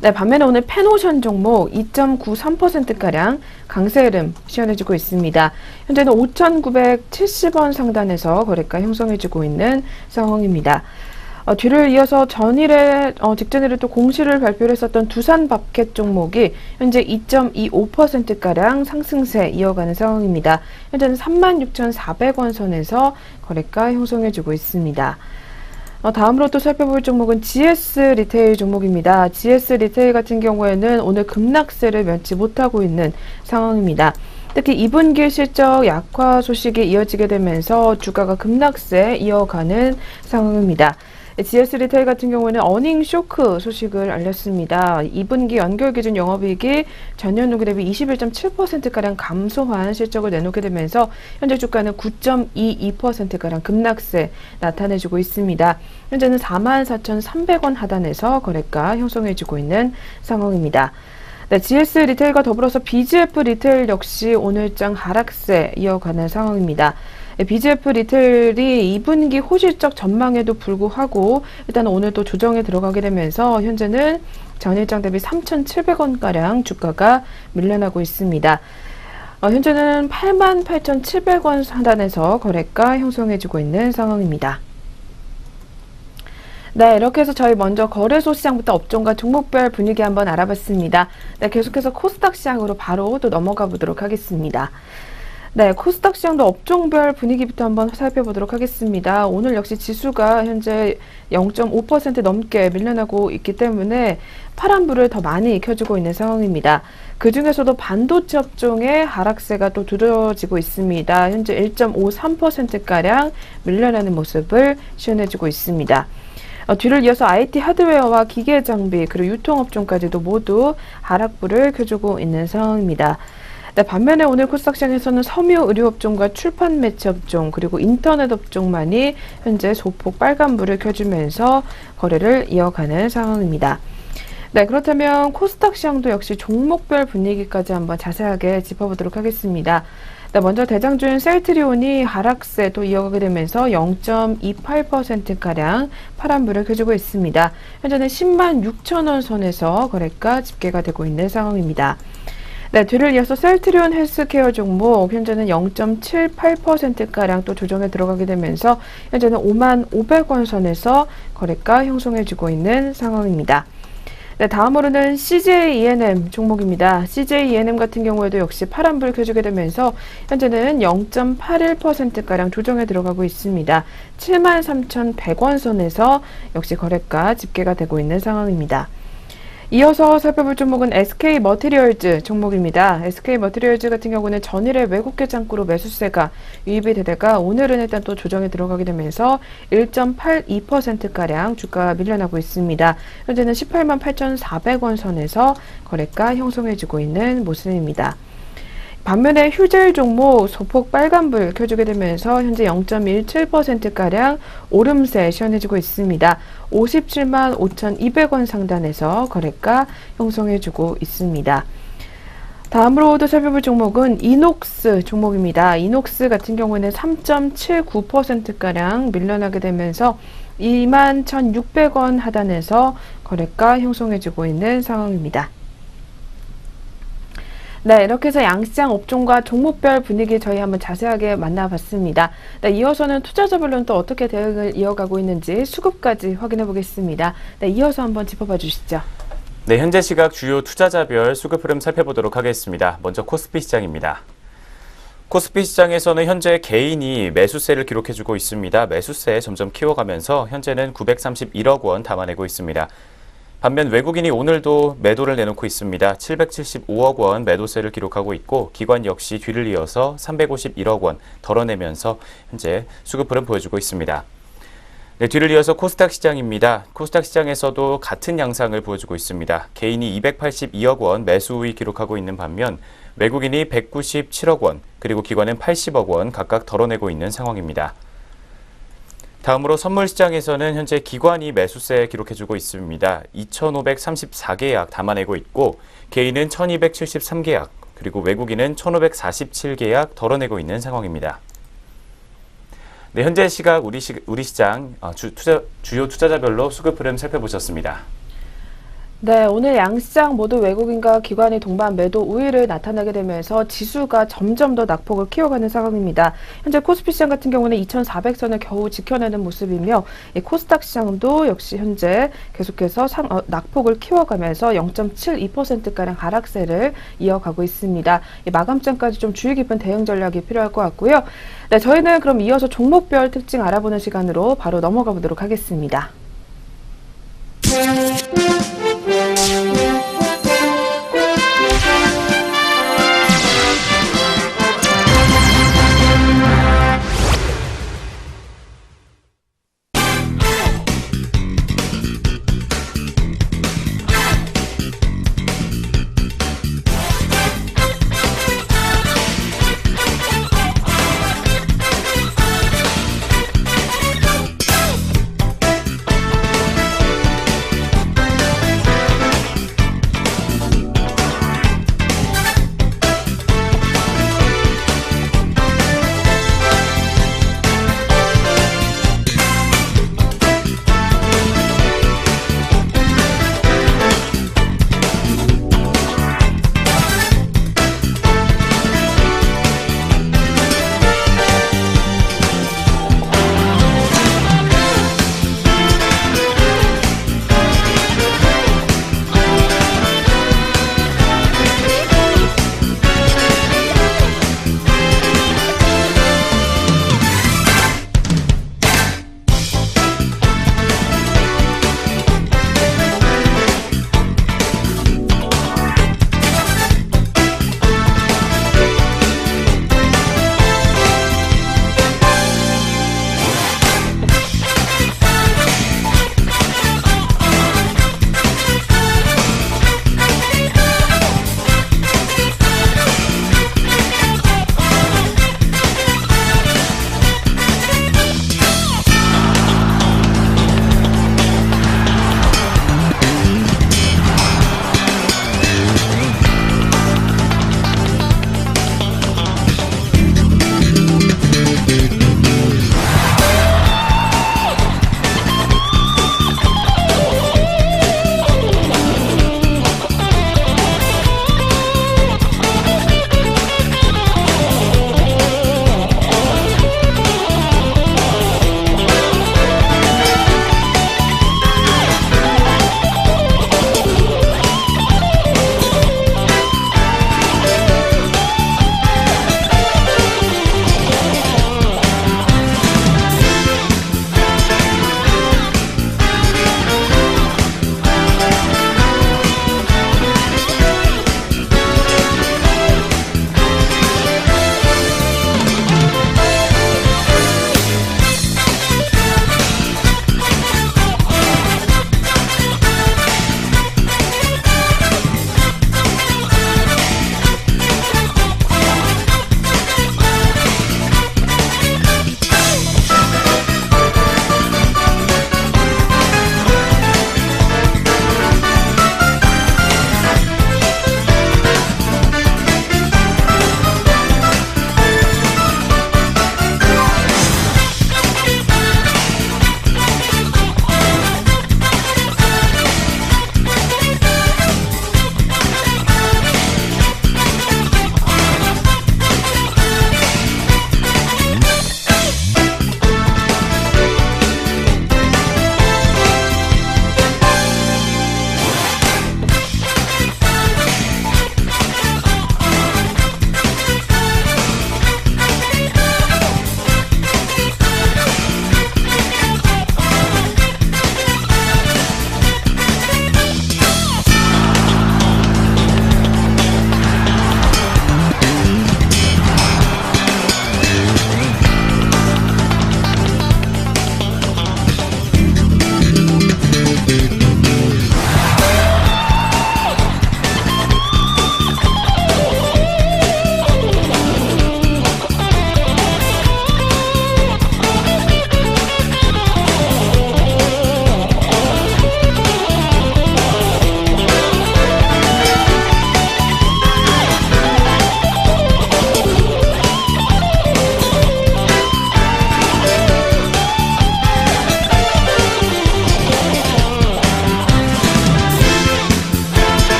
네, 반면에 오늘 펜오션 종목 2.93%가량 강세 흐름 시현해주고 있습니다. 현재는 5,970원 상단에서 거래가 형성해주고 있는 상황입니다. 뒤를 이어서 전일에 직전일에 또 공시를 발표를 했었던 두산밥켓 종목이 현재 2.25%가량 상승세 이어가는 상황입니다. 현재는 36,400원 선에서 거래가 형성해주고 있습니다. 다음으로 또 살펴볼 종목은 GS 리테일 종목입니다. GS 리테일 같은 경우에는 오늘 급락세를 면치 못하고 있는 상황입니다. 특히 2분기 실적 약화 소식이 이어지게 되면서 주가가 급락세 이어가는 상황입니다. GS 리테일 같은 경우는 어닝 쇼크 소식을 알렸습니다. 2분기 연결 기준 영업이익이 전년 동기 대비 21.7%가량 감소한 실적을 내놓게 되면서 현재 주가는 9.22%가량 급락세 나타내주고 있습니다. 현재는 44,300원 하단에서 거래가 형성해지고 있는 상황입니다. 네, GS 리테일과 더불어서 BGF 리테일 역시 오늘장 하락세 이어가는 상황입니다. BGF 리테일이 2분기 호실적 전망에도 불구하고 일단 오늘 또 조정에 들어가게 되면서 현재는 전일장 대비 3,700원가량 주가가 밀려나고 있습니다. 현재는 88,700원 하단에서 거래가 형성해지고 있는 상황입니다. 네, 이렇게 해서 저희 먼저 거래소 시장부터 업종과 종목별 분위기 한번 알아봤습니다. 네, 계속해서 코스닥 시장으로 바로 또 넘어가 보도록 하겠습니다. 네, 코스닥 시장도 업종별 분위기부터 한번 살펴보도록 하겠습니다. 오늘 역시 지수가 현재 0.5% 넘게 밀려나고 있기 때문에 파란불을 더 많이 켜주고 있는 상황입니다. 그 중에서도 반도체 업종의 하락세가 또 두드러지고 있습니다. 현재 1.53%가량 밀려나는 모습을 시현해주고 있습니다. 뒤를 이어서 IT 하드웨어와 기계 장비 그리고 유통업종까지도 모두 하락불을 켜주고 있는 상황입니다. 네, 반면에 오늘 코스닥 시장에서는 섬유 의료업종과 출판 매체업종 그리고 인터넷 업종만이 현재 소폭 빨간불을 켜주면서 거래를 이어가는 상황입니다. 네, 그렇다면 코스닥 시장도 역시 종목별 분위기까지 한번 자세하게 짚어보도록 하겠습니다. 네, 먼저 대장주인 셀트리온이 하락세도 이어가게 되면서 0.28%가량 파란불을 켜주고 있습니다. 현재는 10만 6천 원 선에서 거래가 집계가 되고 있는 상황입니다. 네, 뒤를 이어서 셀트리온 헬스케어 종목 현재는 0.78%가량 또 조정에 들어가게 되면서 현재는 5만 500원 선에서 거래가 형성해주고 있는 상황입니다. 네, 다음으로는 CJ ENM 종목입니다. CJ ENM 같은 경우에도 역시 파란불 켜주게 되면서 현재는 0.81%가량 조정에 들어가고 있습니다. 73,100원 선에서 역시 거래가 집계가 되고 있는 상황입니다. 이어서 살펴볼 종목은 SK 머티리얼즈 종목입니다. SK 머티리얼즈 같은 경우는 전일에 외국계 장구로 매수세가 유입이 되다가 오늘은 일단 또 조정에 들어가게 되면서 1.82%가량 주가가 밀려나고 있습니다. 현재는 18만 8,400원 선에서 거래가 형성해주고 있는 모습입니다. 반면에 휴젤 종목 소폭 빨간불 켜주게 되면서 현재 0.17%가량 오름세 시현해주고 있습니다. 57만 5,200원 상단에서 거래가 형성해주고 있습니다. 다음으로도 살펴볼 종목은 이녹스 종목입니다. 이녹스 같은 경우에는 3.79%가량 밀려나게 되면서 2만 1,600원 하단에서 거래가 형성해주고 있는 상황입니다. 네, 이렇게 해서 양시장 업종과 종목별 분위기 저희 한번 자세하게 만나봤습니다. 네, 이어서는 투자자별로는 또 어떻게 대응을 이어가고 있는지 수급까지 확인해 보겠습니다. 네, 이어서 한번 짚어봐 주시죠. 네, 현재 시각 주요 투자자별 수급 흐름 살펴보도록 하겠습니다. 먼저 코스피 시장입니다. 코스피 시장에서는 현재 개인이 매수세를 기록해주고 있습니다. 매수세 점점 키워가면서 현재는 931억 원 담아내고 있습니다. 반면 외국인이 오늘도 매도를 내놓고 있습니다. 775억 원 매도세를 기록하고 있고 기관 역시 뒤를 이어서 351억 원 덜어내면서 현재 수급 흐름 보여주고 있습니다. 네, 뒤를 이어서 코스닥 시장입니다. 코스닥 시장에서도 같은 양상을 보여주고 있습니다. 개인이 282억 원 매수 우위 기록하고 있는 반면 외국인이 197억 원 그리고 기관은 80억 원 각각 덜어내고 있는 상황입니다. 다음으로 선물시장에서는 현재 기관이 매수세 기록해주고 있습니다. 2,534계약 담아내고 있고 개인은 1,273계약 그리고 외국인은 1,547계약 덜어내고 있는 상황입니다. 네, 현재 시각 우리 시장 주요 투자자별로 수급 흐름 살펴보셨습니다. 네, 오늘 양시장 모두 외국인과 기관이 동반 매도 우위를 나타나게 되면서 지수가 점점 더 낙폭을 키워가는 상황입니다. 현재 코스피 시장 같은 경우는 2,400선을 겨우 지켜내는 모습이며 이 코스닥 시장도 역시 현재 계속해서 낙폭을 키워가면서 0.72%가량 하락세를 이어가고 있습니다. 이 마감장까지 좀 주의 깊은 대응 전략이 필요할 것 같고요. 네, 저희는 그럼 이어서 종목별 특징 알아보는 시간으로 바로 넘어가 보도록 하겠습니다.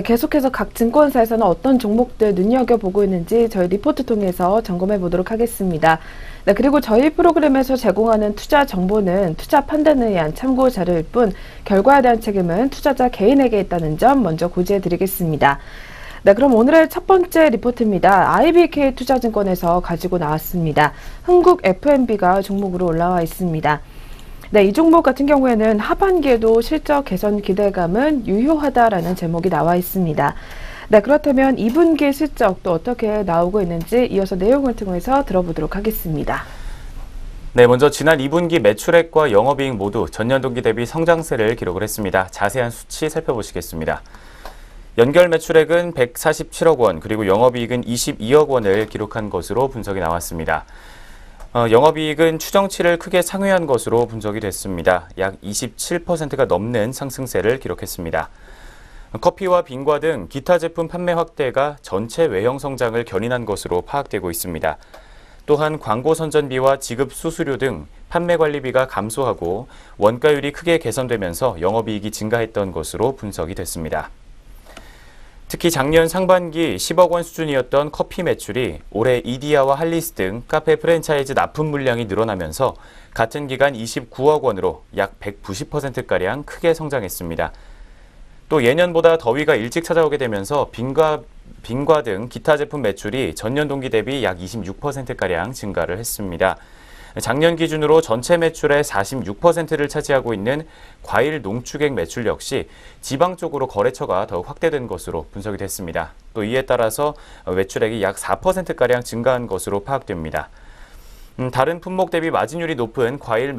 네, 계속해서 각 증권사에서는 어떤 종목들 눈여겨보고 있는지 저희 리포트 통해서 점검해 보도록 하겠습니다. 네, 그리고 저희 프로그램에서 제공하는 투자 정보는 투자 판단을 위한 참고 자료일 뿐 결과에 대한 책임은 투자자 개인에게 있다는 점 먼저 고지해 드리겠습니다. 네, 그럼 오늘의 첫 번째 리포트입니다. IBK 투자증권에서 가지고 나왔습니다. 흥국 F&B가 종목으로 올라와 있습니다. 네, 이 종목 같은 경우에는 하반기에도 실적 개선 기대감은 유효하다라는 제목이 나와 있습니다. 네, 그렇다면 2분기 실적 또 어떻게 나오고 있는지 이어서 내용을 통해서 들어보도록 하겠습니다. 네, 먼저 지난 2분기 매출액과 영업이익 모두 전년 동기 대비 성장세를 기록을 했습니다. 자세한 수치 살펴보시겠습니다. 연결 매출액은 147억 원, 그리고 영업이익은 22억 원을 기록한 것으로 분석이 나왔습니다. 영업이익은 추정치를 크게 상회한 것으로 분석이 됐습니다. 약 27%가 넘는 상승세를 기록했습니다. 커피와 빙과 등 기타 제품 판매 확대가 전체 외형 성장을 견인한 것으로 파악되고 있습니다. 또한 광고 선전비와 지급 수수료 등 판매 관리비가 감소하고 원가율이 크게 개선되면서 영업이익이 증가했던 것으로 분석이 됐습니다. 특히 작년 상반기 10억 원 수준이었던 커피 매출이 올해 이디야와 할리스 등 카페 프랜차이즈 납품 물량이 늘어나면서 같은 기간 29억 원으로 약 190%가량 크게 성장했습니다. 또 예년보다 더위가 일찍 찾아오게 되면서 빙과 등 기타 제품 매출이 전년 동기 대비 약 26%가량 증가를 했습니다. 작년 기준으로 전체 매출의 46%를 차지하고 있는 과일 농축액 매출 역시 지방 쪽으로 거래처가 더욱 확대된 것으로 분석이 됐습니다. 또 이에 따라서 매출액이 약 4%가량 증가한 것으로 파악됩니다. 다른 품목 대비 마진율이 높은 과일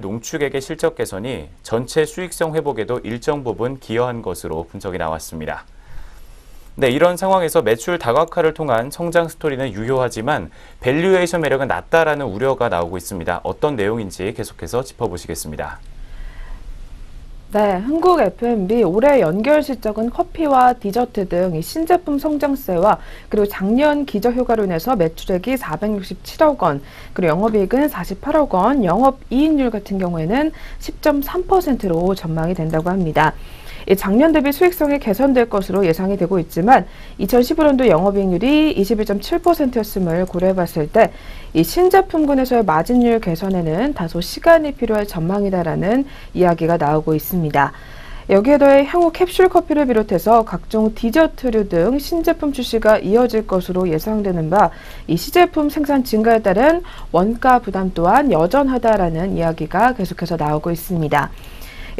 농축액의 실적 개선이 전체 수익성 회복에도 일정 부분 기여한 것으로 분석이 나왔습니다. 네, 이런 상황에서 매출 다각화를 통한 성장 스토리는 유효하지만 밸류에이션 매력은 낮다라는 우려가 나오고 있습니다. 어떤 내용인지 계속해서 짚어보시겠습니다. 네, 흥국 F&B 올해 연결 실적은 커피와 디저트 등 신제품 성장세와 그리고 작년 기저효과로 인해서 매출액이 467억 원, 그리고 영업이익은 48억 원, 영업이익률 같은 경우에는 10.3%로 전망이 된다고 합니다. 작년 대비 수익성이 개선될 것으로 예상이 되고 있지만 2015년도 영업이익률이 21.7%였음을 고려해봤을 때 이 신제품군에서의 마진율 개선에는 다소 시간이 필요할 전망이다라는 이야기가 나오고 있습니다. 여기에 더해 향후 캡슐 커피를 비롯해서 각종 디저트류 등 신제품 출시가 이어질 것으로 예상되는 바 이 시제품 생산 증가에 따른 원가 부담 또한 여전하다라는 이야기가 계속해서 나오고 있습니다.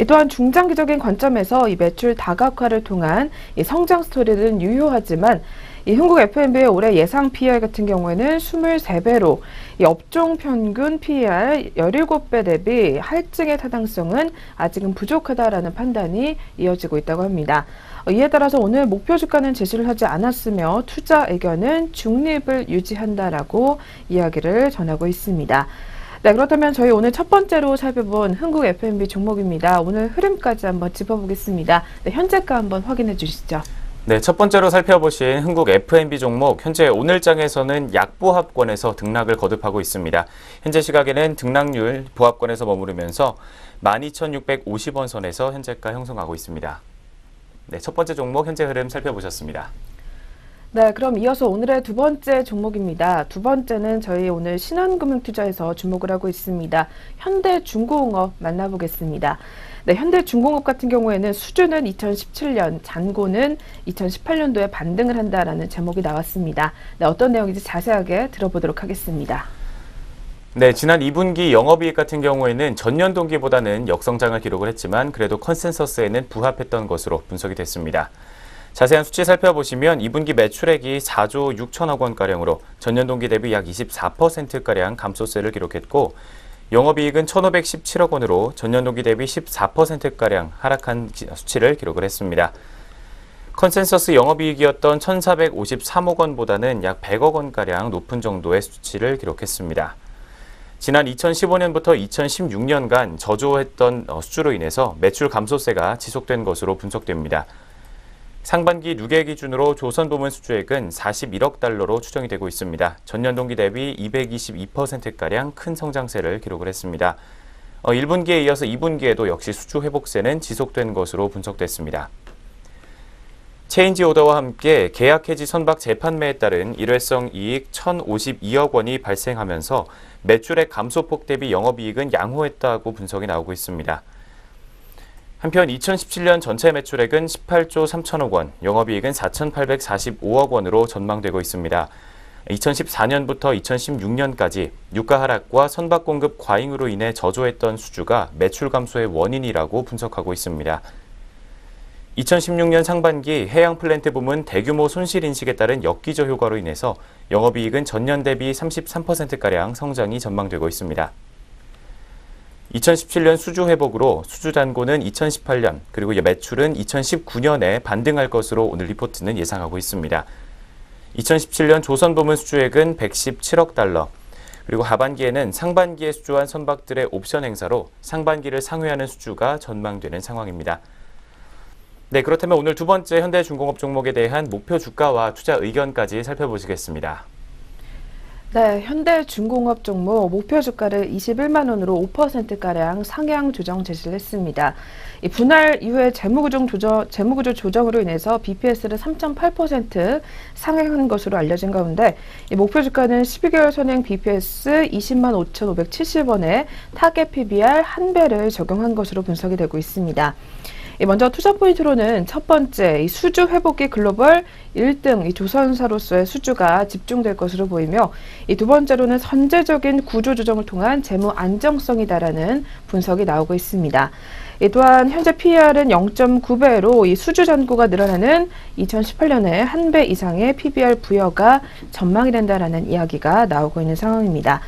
또한 중장기적인 관점에서 이 매출 다각화를 통한 이 성장 스토리는 유효하지만 이 흥국 F&B의 올해 예상 PER 같은 경우에는 23배로 이 업종 평균 PER 17배 대비 할증의 타당성은 아직은 부족하다라는 판단이 이어지고 있다고 합니다. 이에 따라서 오늘 목표 주가는 제시를 하지 않았으며 투자 의견은 중립을 유지한다라고 이야기를 전하고 있습니다. 네, 그렇다면 저희 오늘 첫 번째로 살펴본 흥국 F&B 종목입니다. 오늘 흐름까지 한번 짚어보겠습니다. 네, 현재가 한번 확인해 주시죠. 네, 첫 번째로 살펴보신 흥국 F&B 종목, 현재 오늘장에서는 약보합권에서 등락을 거듭하고 있습니다. 현재 시각에는 등락률 보합권에서 머무르면서 12,650원 선에서 현재가 형성하고 있습니다. 네, 첫 번째 종목 현재 흐름 살펴보셨습니다. 네, 그럼 이어서 오늘의 두 번째 종목입니다. 두 번째는 저희 오늘 신한금융투자에서 주목을 하고 있습니다. 현대중공업 만나보겠습니다. 네, 현대중공업 같은 경우에는 수주는 2017년, 잔고는 2018년도에 반등을 한다라는 제목이 나왔습니다. 네, 어떤 내용인지 자세하게 들어보도록 하겠습니다. 네, 지난 2분기 영업이익 같은 경우에는 전년 동기보다는 역성장을 기록을 했지만 그래도 컨센서스에는 부합했던 것으로 분석이 됐습니다. 자세한 수치 살펴보시면 2분기 매출액이 4조 6천억 원가량으로 전년 동기 대비 약 24%가량 감소세를 기록했고 영업이익은 1,517억 원으로 전년 동기 대비 14%가량 하락한 수치를 기록을 했습니다. 컨센서스 영업이익이었던 1,453억 원보다는 약 100억 원가량 높은 정도의 수치를 기록했습니다. 지난 2015년부터 2016년간 저조했던 수주로 인해서 매출 감소세가 지속된 것으로 분석됩니다. 상반기 누계 기준으로 조선부문 수주액은 41억 달러로 추정이 되고 있습니다. 전년 동기 대비 222%가량 큰 성장세를 기록을 했습니다. 1분기에 이어서 2분기에도 역시 수주 회복세는 지속된 것으로 분석됐습니다. 체인지 오더와 함께 계약 해지 선박 재판매에 따른 일회성 이익 1,052억 원이 발생하면서 매출액 감소폭 대비 영업이익은 양호했다고 분석이 나오고 있습니다. 한편 2017년 전체 매출액은 18조 3천억 원, 영업이익은 4,845억 원으로 전망되고 있습니다. 2014년부터 2016년까지 유가 하락과 선박 공급 과잉으로 인해 저조했던 수주가 매출 감소의 원인이라고 분석하고 있습니다. 2016년 상반기 해양 플랜트 부문 대규모 손실 인식에 따른 역기저 효과로 인해서 영업이익은 전년 대비 33%가량 성장이 전망되고 있습니다. 2017년 수주 회복으로 수주 잔고는 2018년 그리고 매출은 2019년에 반등할 것으로 오늘 리포트는 예상하고 있습니다. 2017년 조선 부문 수주액은 117억 달러, 그리고 하반기에는 상반기에 수주한 선박들의 옵션 행사로 상반기를 상회하는 수주가 전망되는 상황입니다. 네, 그렇다면 오늘 두 번째 현대중공업 종목에 대한 목표 주가와 투자 의견까지 살펴보시겠습니다. 네, 현대중공업 종목 목표 주가를 21만 원으로 5%가량 상향 조정 제시를 했습니다. 이 분할 이후에 재무구조 조정으로 인해서 BPS를 3.8% 상향한 것으로 알려진 가운데 이 목표 주가는 12개월 선행 BPS 20만 5,570원에 타겟 PBR 1배를 적용한 것으로 분석이 되고 있습니다. 먼저 투자 포인트로는 첫 번째, 이 수주 회복기 글로벌 1등 이 조선사로서의 수주가 집중될 것으로 보이며, 이 두 번째로는 선제적인 구조 조정을 통한 재무 안정성이다라는 분석이 나오고 있습니다. 또한 현재 PER은 0.9배로 이 수주 잔고가 늘어나는 2018년에 1배 이상의 PBR 부여가 전망이 된다라는 이야기가 나오고 있는 상황입니다.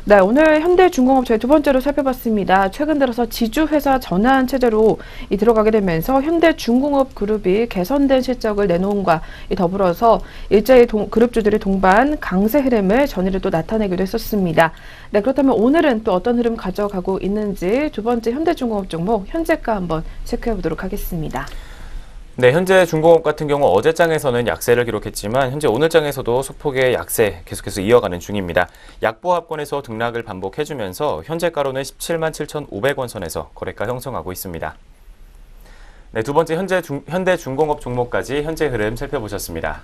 네, 오늘 현대중공업 저희 두 번째로 살펴봤습니다. 최근 들어서 지주회사 전환 체제로 들어가게 되면서 현대중공업 그룹이 개선된 실적을 내놓음과 더불어서 일제히 그룹주들의 동반 강세 흐름을 전일에 또 나타내기도 했었습니다. 네, 그렇다면 오늘은 또 어떤 흐름 가져가고 있는지 두 번째 현대중공업 종목 현재가 한번 체크해 보도록 하겠습니다. 네, 현재 중공업 같은 경우 어제장에서는 약세를 기록했지만 현재 오늘장에서도 소폭의 약세 계속해서 이어가는 중입니다. 약보합권에서 등락을 반복해주면서 현재가로는 17만 7,500원 선에서 거래가 형성하고 있습니다. 네, 두 번째 현대중공업 종목까지 현재 흐름 살펴보셨습니다.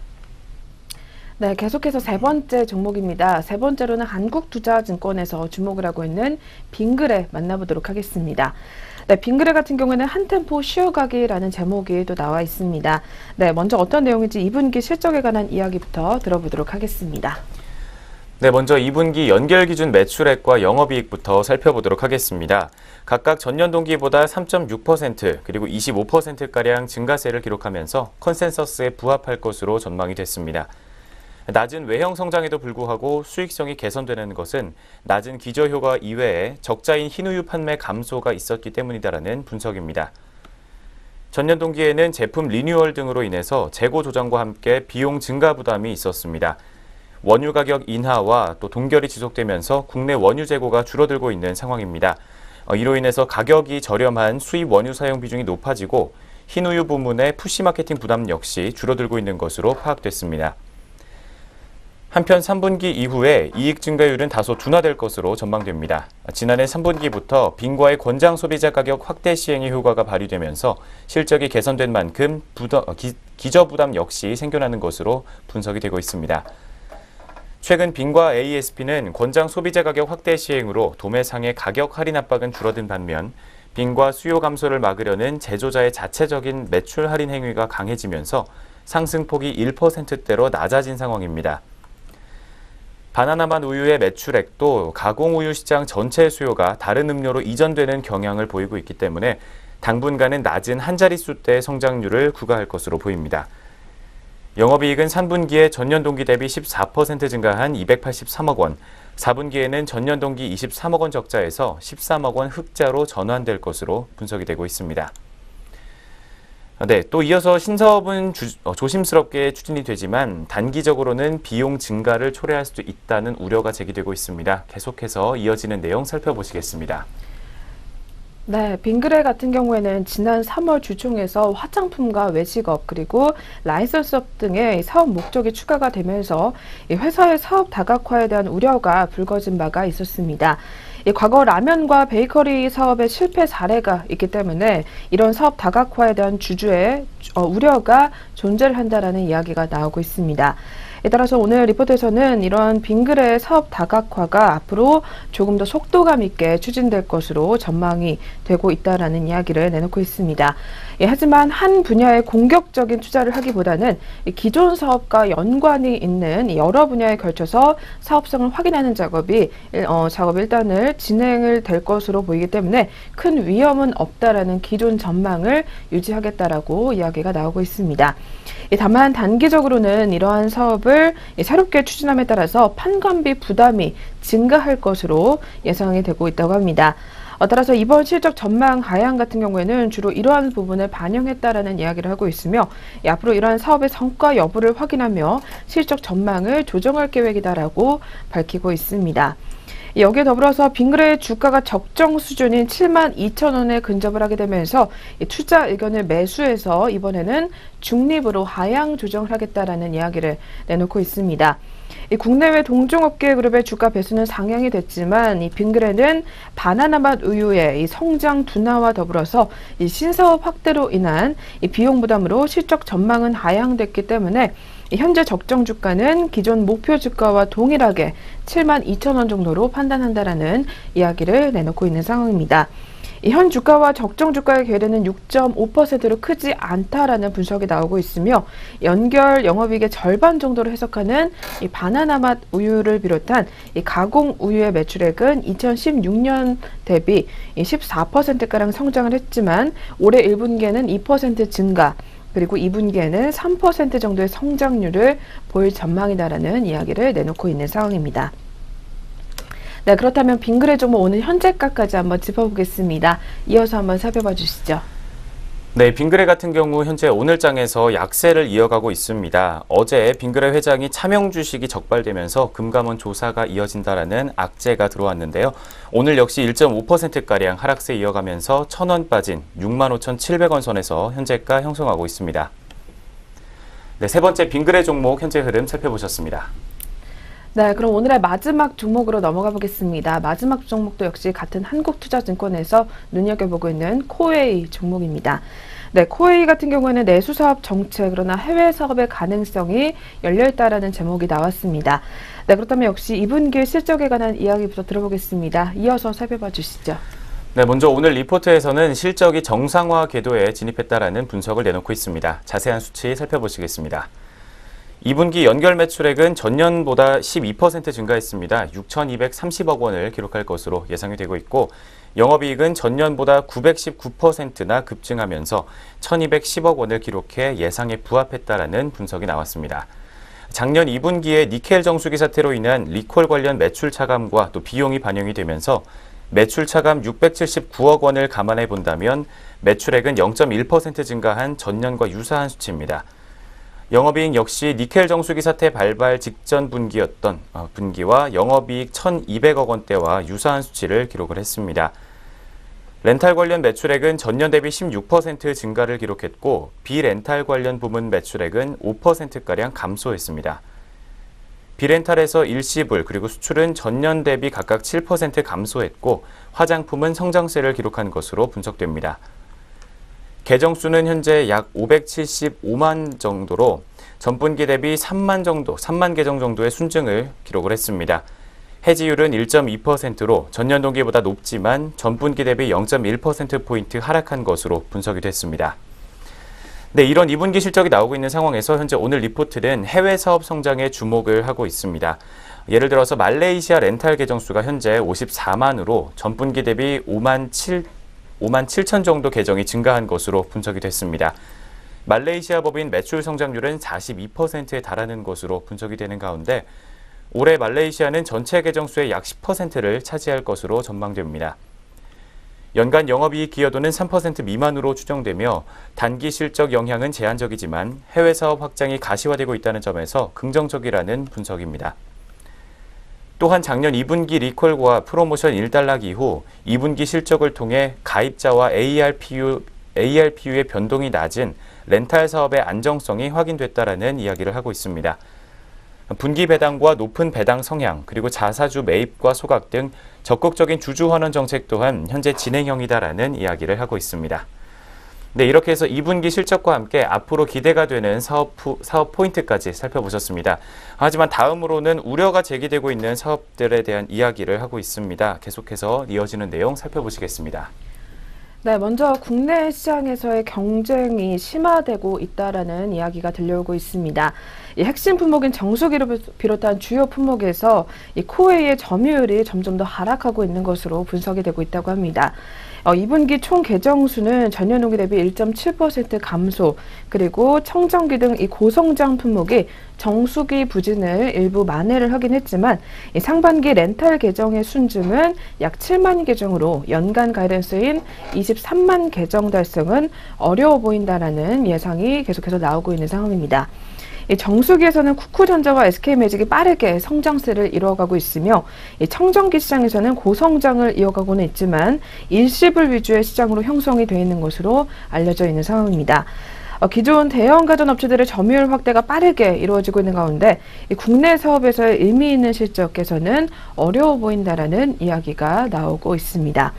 네, 계속해서 세 번째 종목입니다. 세 번째로는 한국투자증권에서 주목을 하고 있는 빙그레 만나보도록 하겠습니다. 네, 빙그레 같은 경우에는 한 템포 쉬어가기라는 제목이 또 나와 있습니다. 네, 먼저 어떤 내용인지 2분기 실적에 관한 이야기부터 들어보도록 하겠습니다. 네, 먼저 2분기 연결 기준 매출액과 영업이익부터 살펴보도록 하겠습니다. 각각 전년 동기보다 3.6% 그리고 25%가량 증가세를 기록하면서 컨센서스에 부합할 것으로 전망이 됐습니다. 낮은 외형 성장에도 불구하고 수익성이 개선되는 것은 낮은 기저효과 이외에 적자인 흰우유 판매 감소가 있었기 때문이다라는 분석입니다. 전년 동기에는 제품 리뉴얼 등으로 인해서 재고 조정과 함께 비용 증가 부담이 있었습니다. 원유 가격 인하와 또 동결이 지속되면서 국내 원유 재고가 줄어들고 있는 상황입니다. 이로 인해서 가격이 저렴한 수입 원유 사용 비중이 높아지고 흰우유 부문의 푸시 마케팅 부담 역시 줄어들고 있는 것으로 파악됐습니다. 한편 3분기 이후에 이익 증가율은 다소 둔화될 것으로 전망됩니다. 지난해 3분기부터 빙과의 권장 소비자 가격 확대 시행의 효과가 발휘되면서 실적이 개선된 만큼 기저 부담 역시 생겨나는 것으로 분석이 되고 있습니다. 최근 빙과 ASP는 권장 소비자 가격 확대 시행으로 도매상의 가격 할인 압박은 줄어든 반면 빙과 수요 감소를 막으려는 제조자의 자체적인 매출 할인 행위가 강해지면서 상승폭이 1%대로 낮아진 상황입니다. 바나나맛 우유의 매출액도 가공우유 시장 전체 수요가 다른 음료로 이전되는 경향을 보이고 있기 때문에 당분간은 낮은 한 자릿수대의 성장률을 구가할 것으로 보입니다. 영업이익은 3분기에 전년 동기 대비 14% 증가한 283억 원, 4분기에는 전년 동기 23억 원 적자에서 13억 원 흑자로 전환될 것으로 분석이 되고 있습니다. 네, 또 이어서 신사업은 조심스럽게 추진이 되지만 단기적으로는 비용 증가를 초래할 수도 있다는 우려가 제기되고 있습니다. 계속해서 이어지는 내용 살펴보시겠습니다. 네, 빙그레 같은 경우에는 지난 3월 주총에서 화장품과 외식업 그리고 라이선스업 등의 사업 목적이 추가가 되면서 회사의 사업 다각화에 대한 우려가 불거진 바가 있었습니다. 이 과거 라면과 베이커리 사업의 실패 사례가 있기 때문에 이런 사업 다각화에 대한 주주의 우려가 존재를 한다라는 이야기가 나오고 있습니다. 따라서 오늘 리포트에서는 이러한 빙그레의 사업 다각화가 앞으로 조금 더 속도감 있게 추진될 것으로 전망이 되고 있다라는 이야기를 내놓고 있습니다. 하지만 한 분야에 공격적인 투자를 하기보다는 기존 사업과 연관이 있는 여러 분야에 걸쳐서 사업성을 확인하는 작업이 일단은 진행을 될 것으로 보이기 때문에 큰 위험은 없다라는 기존 전망을 유지하겠다라고 이야기가 나오고 있습니다. 다만 단기적으로는 이러한 사업을 새롭게 추진함에 따라서 판관비 부담이 증가할 것으로 예상이 되고 있다고 합니다. 따라서 이번 실적 전망 하향 같은 경우에는 주로 이러한 부분을 반영했다라는 이야기를 하고 있으며 앞으로 이러한 사업의 성과 여부를 확인하며 실적 전망을 조정할 계획이다라고 밝히고 있습니다. 여기에 더불어서 빙그레의 주가가 적정 수준인 72,000원에 근접을 하게 되면서 투자 의견을 매수해서 이번에는 중립으로 하향 조정을 하겠다라는 이야기를 내놓고 있습니다. 국내외 동종업계 그룹의 주가 배수는 상향이 됐지만 이 빙그레는 바나나맛 우유의 이 성장 둔화와 더불어서 이 신사업 확대로 인한 이 비용 부담으로 실적 전망은 하향됐기 때문에 현재 적정 주가는 기존 목표 주가와 동일하게 72,000원 정도로 판단한다라는 이야기를 내놓고 있는 상황입니다. 현 주가와 적정 주가의 괴리는 6.5%로 크지 않다라는 분석이 나오고 있으며 연결 영업이익의 절반 정도로 해석하는 이 바나나 맛 우유를 비롯한 이 가공 우유의 매출액은 2016년 대비 14%가량 성장을 했지만 올해 1분기에는 2% 증가, 그리고 2분기에는 3% 정도의 성장률을 보일 전망이다라는 이야기를 내놓고 있는 상황입니다. 네, 그렇다면 빙그레 종목 오늘 현재가까지 한번 짚어보겠습니다. 이어서 한번 살펴봐 주시죠. 네, 빙그레 같은 경우 현재 오늘장에서 약세를 이어가고 있습니다. 어제 빙그레 회장이 차명 주식이 적발되면서 금감원 조사가 이어진다라는 악재가 들어왔는데요. 오늘 역시 1.5%가량 하락세 이어가면서 1,000원 빠진 65,700원 선에서 현재가 형성하고 있습니다. 네, 세 번째 빙그레 종목 현재 흐름 살펴보셨습니다. 네, 그럼 오늘의 마지막 종목으로 넘어가 보겠습니다. 마지막 종목도 역시 같은 한국투자증권에서 눈여겨보고 있는 코웨이 종목입니다. 네, 코웨이 같은 경우에는 내수 사업 정책, 그러나 해외 사업의 가능성이 열려있다라는 제목이 나왔습니다. 네, 그렇다면 역시 2분기 실적에 관한 이야기부터 들어보겠습니다. 이어서 살펴봐 주시죠. 네, 먼저 오늘 리포트에서는 실적이 정상화 궤도에 진입했다라는 분석을 내놓고 있습니다. 자세한 수치 살펴보시겠습니다. 2분기 연결 매출액은 전년보다 12% 증가했습니다. 6,230억 원을 기록할 것으로 예상이 되고 있고 영업이익은 전년보다 919%나 급증하면서 1,210억 원을 기록해 예상에 부합했다라는 분석이 나왔습니다. 작년 2분기에 니켈 정수기 사태로 인한 리콜 관련 매출 차감과 또 비용이 반영이 되면서 매출 차감 679억 원을 감안해 본다면 매출액은 0.1% 증가한 전년과 유사한 수치입니다. 영업이익 역시 니켈 정수기 사태 발발 직전 분기였던 분기와 영업이익 1,200억 원대와 유사한 수치를 기록을 했습니다. 렌탈 관련 매출액은 전년 대비 16% 증가를 기록했고 비렌탈 관련 부문 매출액은 5%가량 감소했습니다. 비렌탈에서 일시불 그리고 수출은 전년 대비 각각 7% 감소했고 화장품은 성장세를 기록한 것으로 분석됩니다. 계정수는 현재 약 575만 정도로 전분기 대비 3만 계정 정도의 순증을 기록을 했습니다. 해지율은 1.2%로 전년 동기보다 높지만 전분기 대비 0.1%포인트 하락한 것으로 분석이 됐습니다. 네, 이런 2분기 실적이 나오고 있는 상황에서 현재 오늘 리포트는 해외 사업 성장에 주목을 하고 있습니다. 예를 들어서 말레이시아 렌탈 계정수가 현재 54만으로 전분기 대비 5만 7천 정도 계정이 증가한 것으로 분석이 됐습니다. 말레이시아 법인 매출 성장률은 42%에 달하는 것으로 분석이 되는 가운데 올해 말레이시아는 전체 계정 수의 약 10%를 차지할 것으로 전망됩니다. 연간 영업이익 기여도는 3% 미만으로 추정되며 단기 실적 영향은 제한적이지만 해외 사업 확장이 가시화되고 있다는 점에서 긍정적이라는 분석입니다. 또한 작년 2분기 리콜과 프로모션 일단락 이후 2분기 실적을 통해 가입자와 ARPU의 변동이 낮은 렌탈 사업의 안정성이 확인됐다라는 이야기를 하고 있습니다. 분기 배당과 높은 배당 성향, 그리고 자사주 매입과 소각 등 적극적인 주주 환원 정책 또한 현재 진행형이다라는 이야기를 하고 있습니다. 네, 이렇게 해서 2분기 실적과 함께 앞으로 기대가 되는 사업 포인트까지 살펴보셨습니다. 하지만 다음으로는 우려가 제기되고 있는 사업들에 대한 이야기를 하고 있습니다. 계속해서 이어지는 내용 살펴보시겠습니다. 네, 먼저 국내 시장에서의 경쟁이 심화되고 있다라는 이야기가 들려오고 있습니다. 이 핵심 품목인 정수기를 비롯한 주요 품목에서 이 코웨이의 점유율이 점점 더 하락하고 있는 것으로 분석이 되고 있다고 합니다. 2분기 총 계정수는 전년 동기 대비 1.7% 감소, 그리고 청정기 등 이 고성장 품목이 정수기 부진을 일부 만회를 하긴 했지만 이 상반기 렌탈 계정의 순증은 약 7만 계정으로 연간 가이던스인 23만 계정 달성은 어려워 보인다라는 예상이 계속해서 나오고 있는 상황입니다. 이 정수기에서는 쿠쿠전자와 SK매직이 빠르게 성장세를 이루어가고 있으며 이 청정기 시장에서는 고성장을 이어가고는 있지만 일시불 위주의 시장으로 형성이 되어 있는 것으로 알려져 있는 상황입니다. 기존 대형 가전업체들의 점유율 확대가 빠르게 이루어지고 있는 가운데 이 국내 사업에서의 의미 있는 실적 개선은 어려워 보인다라는 이야기가 나오고 있습니다.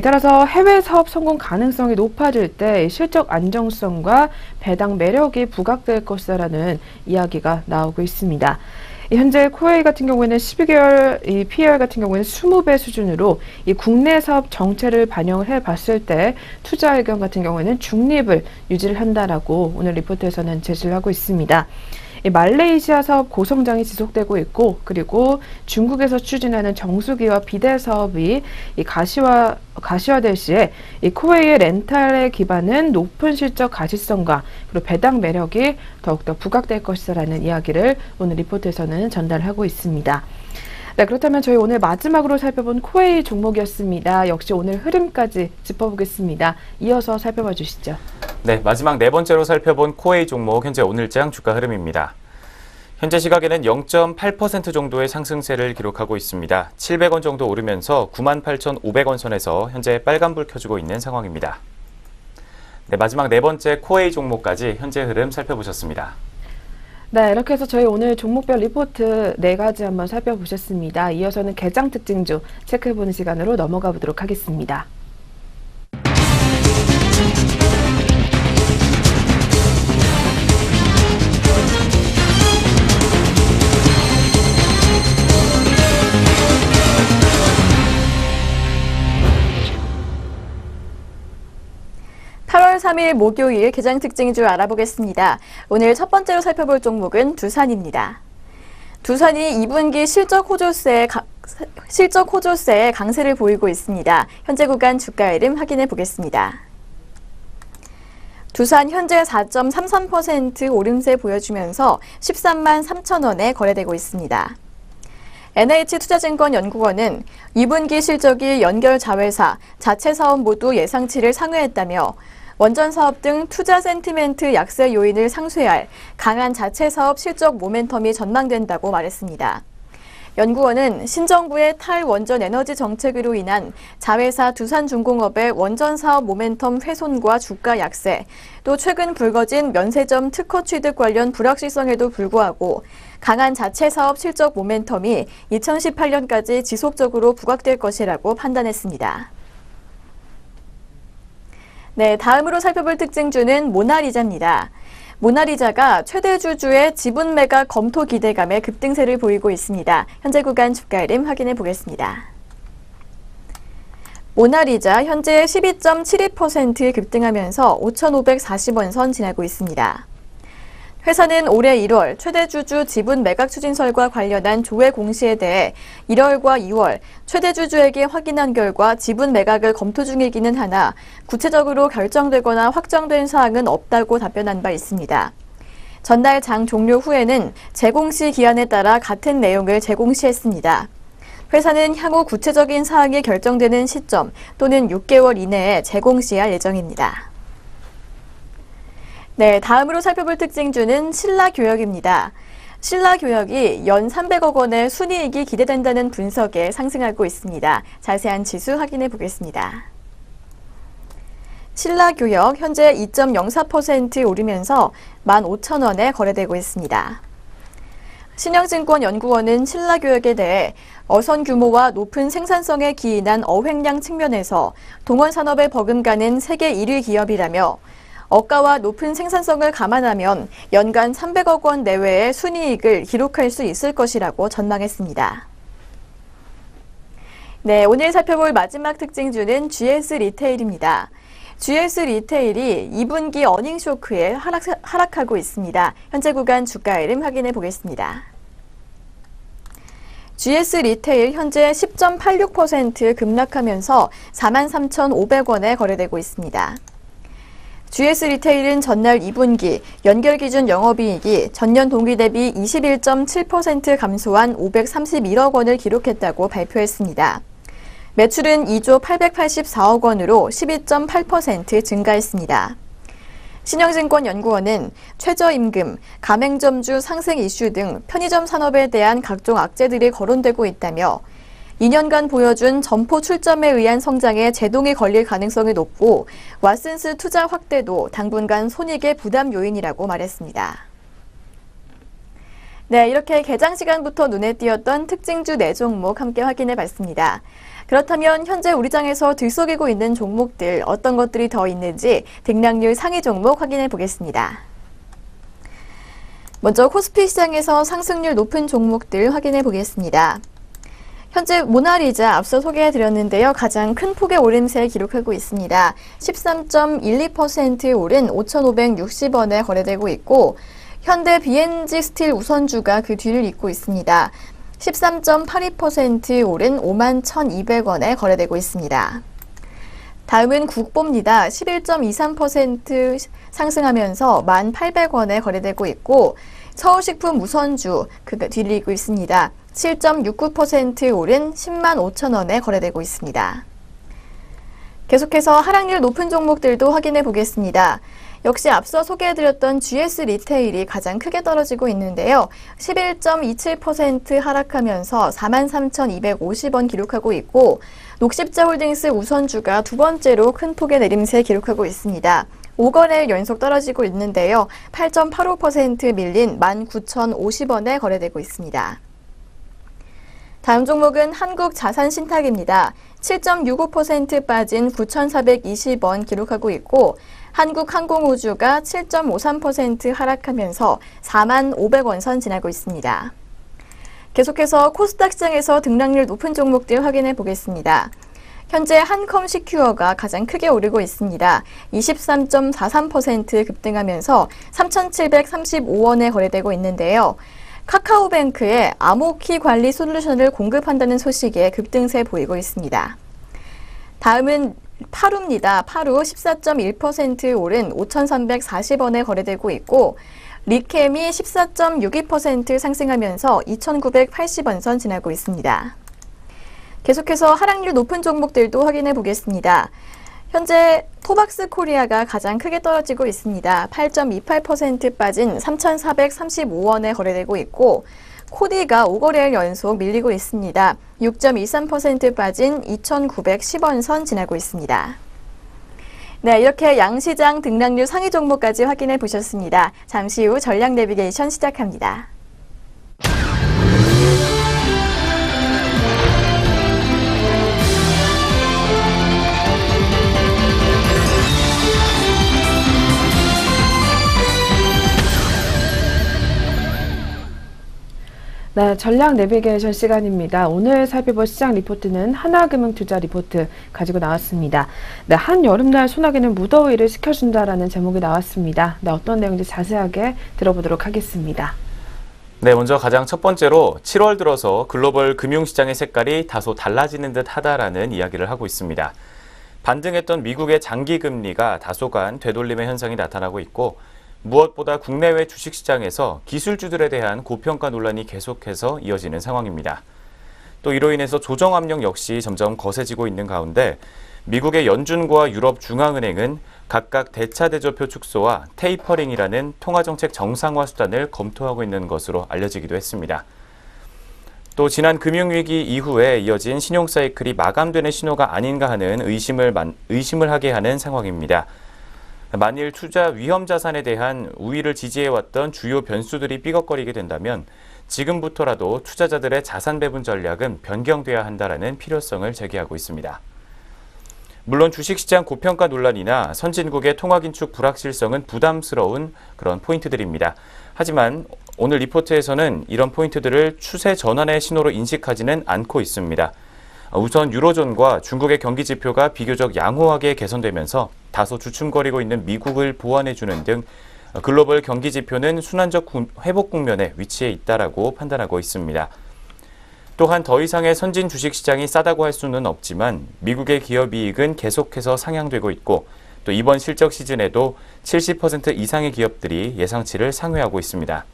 따라서 해외 사업 성공 가능성이 높아질 때 실적 안정성과 배당 매력이 부각될 것이라는 이야기가 나오고 있습니다. 현재 코웨이 같은 경우에는 12개월 이 PER 같은 경우에는 20배 수준으로 이 국내 사업 정체를 반영을 해봤을 때 투자 의견 같은 경우에는 중립을 유지를 한다라고 오늘 리포트에서는 제시를 하고 있습니다. 이 말레이시아 사업 고성장이 지속되고 있고, 그리고 중국에서 추진하는 정수기와 비대 사업이 이 가시화될 시에 이 코웨이의 렌탈에 기반은 높은 실적 가시성과 그리고 배당 매력이 더욱더 부각될 것이라는 이야기를 오늘 리포트에서는 전달하고 있습니다. 네, 그렇다면 저희 오늘 마지막으로 살펴본 코웨이 종목이었습니다. 역시 오늘 흐름까지 짚어보겠습니다. 이어서 살펴봐 주시죠. 네, 마지막 네 번째로 살펴본 코웨이 종목 현재 오늘장 주가 흐름입니다. 현재 시각에는 0.8% 정도의 상승세를 기록하고 있습니다. 700원 정도 오르면서 98,500원 선에서 현재 빨간불 켜주고 있는 상황입니다. 네, 마지막 네 번째 코웨이 종목까지 현재 흐름 살펴보셨습니다. 네, 이렇게 해서 저희 오늘 종목별 리포트 4가지 한번 살펴보셨습니다. 이어서는 개장 특징주 체크해보는 시간으로 넘어가 보도록 하겠습니다. (8월 3일) 목요일 개장 특징주 알아보겠습니다. 오늘 첫 번째로 살펴볼 종목은 두산입니다. 두산이 2분기 실적 호조세에 강세를 보이고 있습니다. 현재 구간 주가 흐름 확인해 보겠습니다. 두산 현재 4.33% 오름세 보여주면서 13만 3천 원에 거래되고 있습니다. NH투자증권 연구원은 2분기 실적이 연결 자회사, 자체 사업 모두 예상치를 상회했다며 원전 사업 등 투자 센티멘트 약세 요인을 상쇄할 강한 자체 사업 실적 모멘텀이 전망된다고 말했습니다. 연구원은 신정부의 탈원전 에너지 정책으로 인한 자회사 두산중공업의 원전 사업 모멘텀 훼손과 주가 약세, 또 최근 불거진 면세점 특허 취득 관련 불확실성에도 불구하고 강한 자체 사업 실적 모멘텀이 2018년까지 지속적으로 부각될 것이라고 판단했습니다. 네, 다음으로 살펴볼 특징주는 모나리자입니다. 모나리자가 최대 주주의 지분 매각 검토 기대감에 급등세를 보이고 있습니다. 현재 구간 주가 흐름 확인해 보겠습니다. 모나리자 현재 12.72% 급등하면서 5,540원 선 지나고 있습니다. 회사는 올해 1월 최대 주주 지분 매각 추진설과 관련한 조회 공시에 대해 1월과 2월 최대 주주에게 확인한 결과 지분 매각을 검토 중이기는 하나 구체적으로 결정되거나 확정된 사항은 없다고 답변한 바 있습니다. 전날 장 종료 후에는 재공시 기한에 따라 같은 내용을 재공시했습니다. 회사는 향후 구체적인 사항이 결정되는 시점 또는 6개월 이내에 재공시할 예정입니다. 네, 다음으로 살펴볼 특징주는 신라교역입니다. 신라교역이 연 300억 원의 순이익이 기대된다는 분석에 상승하고 있습니다. 자세한 지수 확인해 보겠습니다. 신라교역 현재 2.04% 오르면서 15,000원에 거래되고 있습니다. 신영증권연구원은 신라교역에 대해 어선 규모와 높은 생산성에 기인한 어획량 측면에서 동원산업에 버금가는 세계 1위 기업이라며 어가와 높은 생산성을 감안하면 연간 300억 원 내외의 순이익을 기록할 수 있을 것이라고 전망했습니다. 네, 오늘 살펴볼 마지막 특징주는 GS 리테일입니다. GS 리테일이 2분기 어닝 쇼크에 하락하고 있습니다. 현재 구간 주가 흐름 확인해 보겠습니다. GS 리테일 현재 10.86% 급락하면서 43,500원에 거래되고 있습니다. GS 리테일은 전날 2분기 연결 기준 영업이익이 전년 동기 대비 21.7% 감소한 531억 원을 기록했다고 발표했습니다. 매출은 2조 884억 원으로 12.8% 증가했습니다. 신영증권연구원은 최저임금, 가맹점주 상생 이슈 등 편의점 산업에 대한 각종 악재들이 거론되고 있다며 2년간 보여준 점포 출점에 의한 성장에 제동이 걸릴 가능성이 높고 왓슨스 투자 확대도 당분간 손익의 부담 요인이라고 말했습니다. 네, 이렇게 개장 시간부터 눈에 띄었던 특징주 4종목 함께 확인해 봤습니다. 그렇다면 현재 우리 장에서 들썩이고 있는 종목들 어떤 것들이 더 있는지 등락률 상위 종목 확인해 보겠습니다. 먼저 코스피 시장에서 상승률 높은 종목들 확인해 보겠습니다. 현재 모나리자 앞서 소개해 드렸는데요. 가장 큰 폭의 오름세 기록하고 있습니다. 13.12% 오른 5,560원에 거래되고 있고 현대 BNG 스틸 우선주가 그 뒤를 잇고 있습니다. 13.82% 오른 51,200원에 거래되고 있습니다. 다음은 국보입니다. 11.23% 상승하면서 1,800원에 거래되고 있고 서울식품 우선주 그 뒤를 잇고 있습니다. 7.69% 오른 10만 5천원에 거래되고 있습니다. 계속해서 하락률 높은 종목들도 확인해 보겠습니다. 역시 앞서 소개해드렸던 GS 리테일이 가장 크게 떨어지고 있는데요. 11.27% 하락하면서 43,250원 기록하고 있고 녹십자홀딩스 우선주가 두 번째로 큰 폭의 내림세 기록하고 있습니다. 5거래일 연속 떨어지고 있는데요. 8.85% 밀린 19,050원에 거래되고 있습니다. 다음 종목은 한국자산신탁입니다. 7.65% 빠진 9,420원 기록하고 있고 한국항공우주가 7.53% 하락하면서 45,500원 선 지나고 있습니다. 계속해서 코스닥 시장에서 등락률 높은 종목들 확인해 보겠습니다. 현재 한컴시큐어가 가장 크게 오르고 있습니다. 23.43% 급등하면서 3,735원에 거래되고 있는데요. 카카오뱅크의 암호키 관리 솔루션을 공급한다는 소식에 급등세 보이고 있습니다. 다음은 파루입니다. 파루 14.1% 오른 5,340원에 거래되고 있고 리캠이 14.62% 상승하면서 2,980원 선 지나고 있습니다. 계속해서 하락률 높은 종목들도 확인해 보겠습니다. 현재 토박스 코리아가 가장 크게 떨어지고 있습니다. 8.28% 빠진 3,435원에 거래되고 있고 코디가 5거래일 연속 밀리고 있습니다. 6.23% 빠진 2,910원 선 지나고 있습니다. 네, 이렇게 양시장 등락률 상위 종목까지 확인해 보셨습니다. 잠시 후 전략 내비게이션 시작합니다. 네, 전략 내비게이션 시간입니다. 오늘 살펴볼 시장 리포트는 하나금융투자 리포트 가지고 나왔습니다. 네, 한여름날 소나기는 무더위를 식혀준다라는 제목이 나왔습니다. 네, 어떤 내용인지 자세하게 들어보도록 하겠습니다. 네, 먼저 가장 첫 번째로 7월 들어서 글로벌 금융시장의 색깔이 다소 달라지는 듯 하다라는 이야기를 하고 있습니다. 반등했던 미국의 장기금리가 다소간 되돌림의 현상이 나타나고 있고 무엇보다 국내외 주식시장에서 기술주들에 대한 고평가 논란이 계속해서 이어지는 상황입니다. 또 이로 인해서 조정 압력 역시 점점 거세지고 있는 가운데 미국의 연준과 유럽 중앙은행은 각각 대차 대조표 축소와 테이퍼링이라는 통화정책 정상화 수단을 검토하고 있는 것으로 알려지기도 했습니다. 또 지난 금융위기 이후에 이어진 신용 사이클이 마감되는 신호가 아닌가 하는 의심을 하게 하는 상황입니다. 만일 투자 위험 자산에 대한 우위를 지지해왔던 주요 변수들이 삐걱거리게 된다면 지금부터라도 투자자들의 자산 배분 전략은 변경돼야 한다라는 필요성을 제기하고 있습니다. 물론 주식시장 고평가 논란이나 선진국의 통화긴축 불확실성은 부담스러운 그런 포인트들입니다. 하지만 오늘 리포트에서는 이런 포인트들을 추세 전환의 신호로 인식하지는 않고 있습니다. 우선 유로존과 중국의 경기 지표가 비교적 양호하게 개선되면서 다소 주춤거리고 있는 미국을 보완해주는 등 글로벌 경기 지표는 순환적 회복 국면에 위치해 있다라고 판단하고 있습니다. 또한 더 이상의 선진 주식시장이 싸다고 할 수는 없지만 미국의 기업이익은 계속해서 상향되고 있고 또 이번 실적 시즌에도 70% 이상의 기업들이 예상치를 상회하고 있습니다.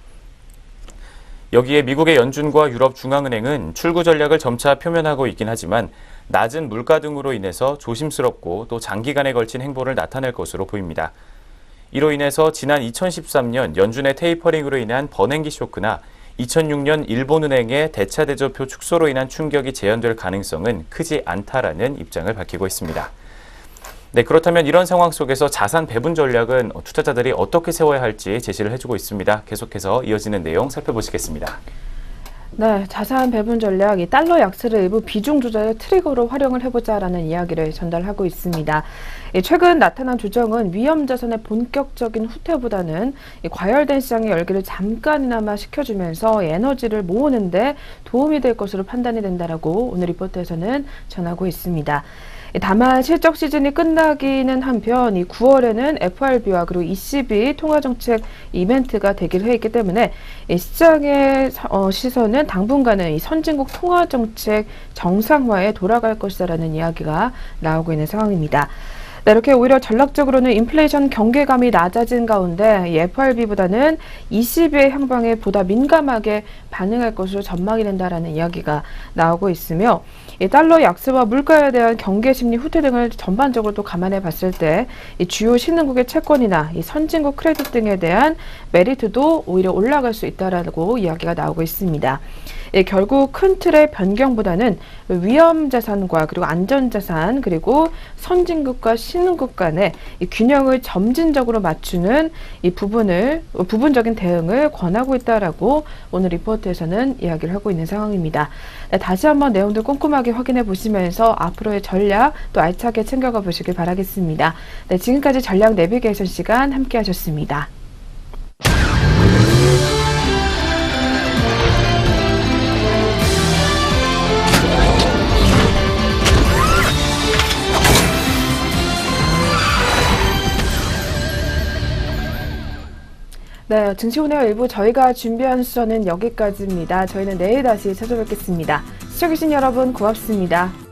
여기에 미국의 연준과 유럽 중앙은행은 출구 전략을 점차 표면하고 있긴 하지만 낮은 물가 등으로 인해서 조심스럽고 또 장기간에 걸친 행보를 나타낼 것으로 보입니다. 이로 인해서 지난 2013년 연준의 테이퍼링으로 인한 버냉기 쇼크나 2006년 일본은행의 대차대조표 축소로 인한 충격이 재현될 가능성은 크지 않다라는 입장을 밝히고 있습니다. 네, 그렇다면 이런 상황 속에서 자산 배분 전략은 투자자들이 어떻게 세워야 할지 제시를 해주고 있습니다. 계속해서 이어지는 내용 살펴보시겠습니다. 네, 자산 배분 전략, 이 달러 약세를 일부 비중 조절의 트리거로 활용을 해보자라는 이야기를 전달하고 있습니다. 최근 나타난 조정은 위험 자산의 본격적인 후퇴보다는 과열된 시장의 열기를 잠깐이나마 식혀주면서 에너지를 모으는데 도움이 될 것으로 판단이 된다라고 오늘 리포트에서는 전하고 있습니다. 다만 실적 시즌이 끝나기는 한편 이 9월에는 FRB와 그리고 ECB 통화정책 이벤트가 되기로 해 있기 때문에 시장의 시선은 당분간은 이 선진국 통화정책 정상화에 돌아갈 것이라는 이야기가 나오고 있는 상황입니다. 네, 이렇게 오히려 전략적으로는 인플레이션 경계감이 낮아진 가운데 이 FRB보다는 ECB의 향방에 보다 민감하게 반응할 것으로 전망이 된다라는 이야기가 나오고 있으며 이 달러 약세와 물가에 대한 경계 심리 후퇴 등을 전반적으로 또 감안해 봤을 때 이 주요 신흥국의 채권이나 이 선진국 크레딧 등에 대한 메리트도 오히려 올라갈 수 있다라고 이야기가 나오고 있습니다. 결국 큰 틀의 변경보다는 위험 자산과 그리고 안전 자산 그리고 선진국과 신흥국 간의 이 균형을 점진적으로 맞추는 이 부분적인 대응을 권하고 있다라고 오늘 리포트에서는 이야기를 하고 있는 상황입니다. 네, 다시 한번 내용들 꼼꼼하게 확인해 보시면서 앞으로의 전략 또 알차게 챙겨가 보시길 바라겠습니다. 네, 지금까지 전략 내비게이션 시간 함께 하셨습니다. 네, 증시오네어 일부 저희가 준비한 수저는 여기까지입니다. 저희는 내일 다시 찾아뵙겠습니다. 시청해주신 여러분 고맙습니다.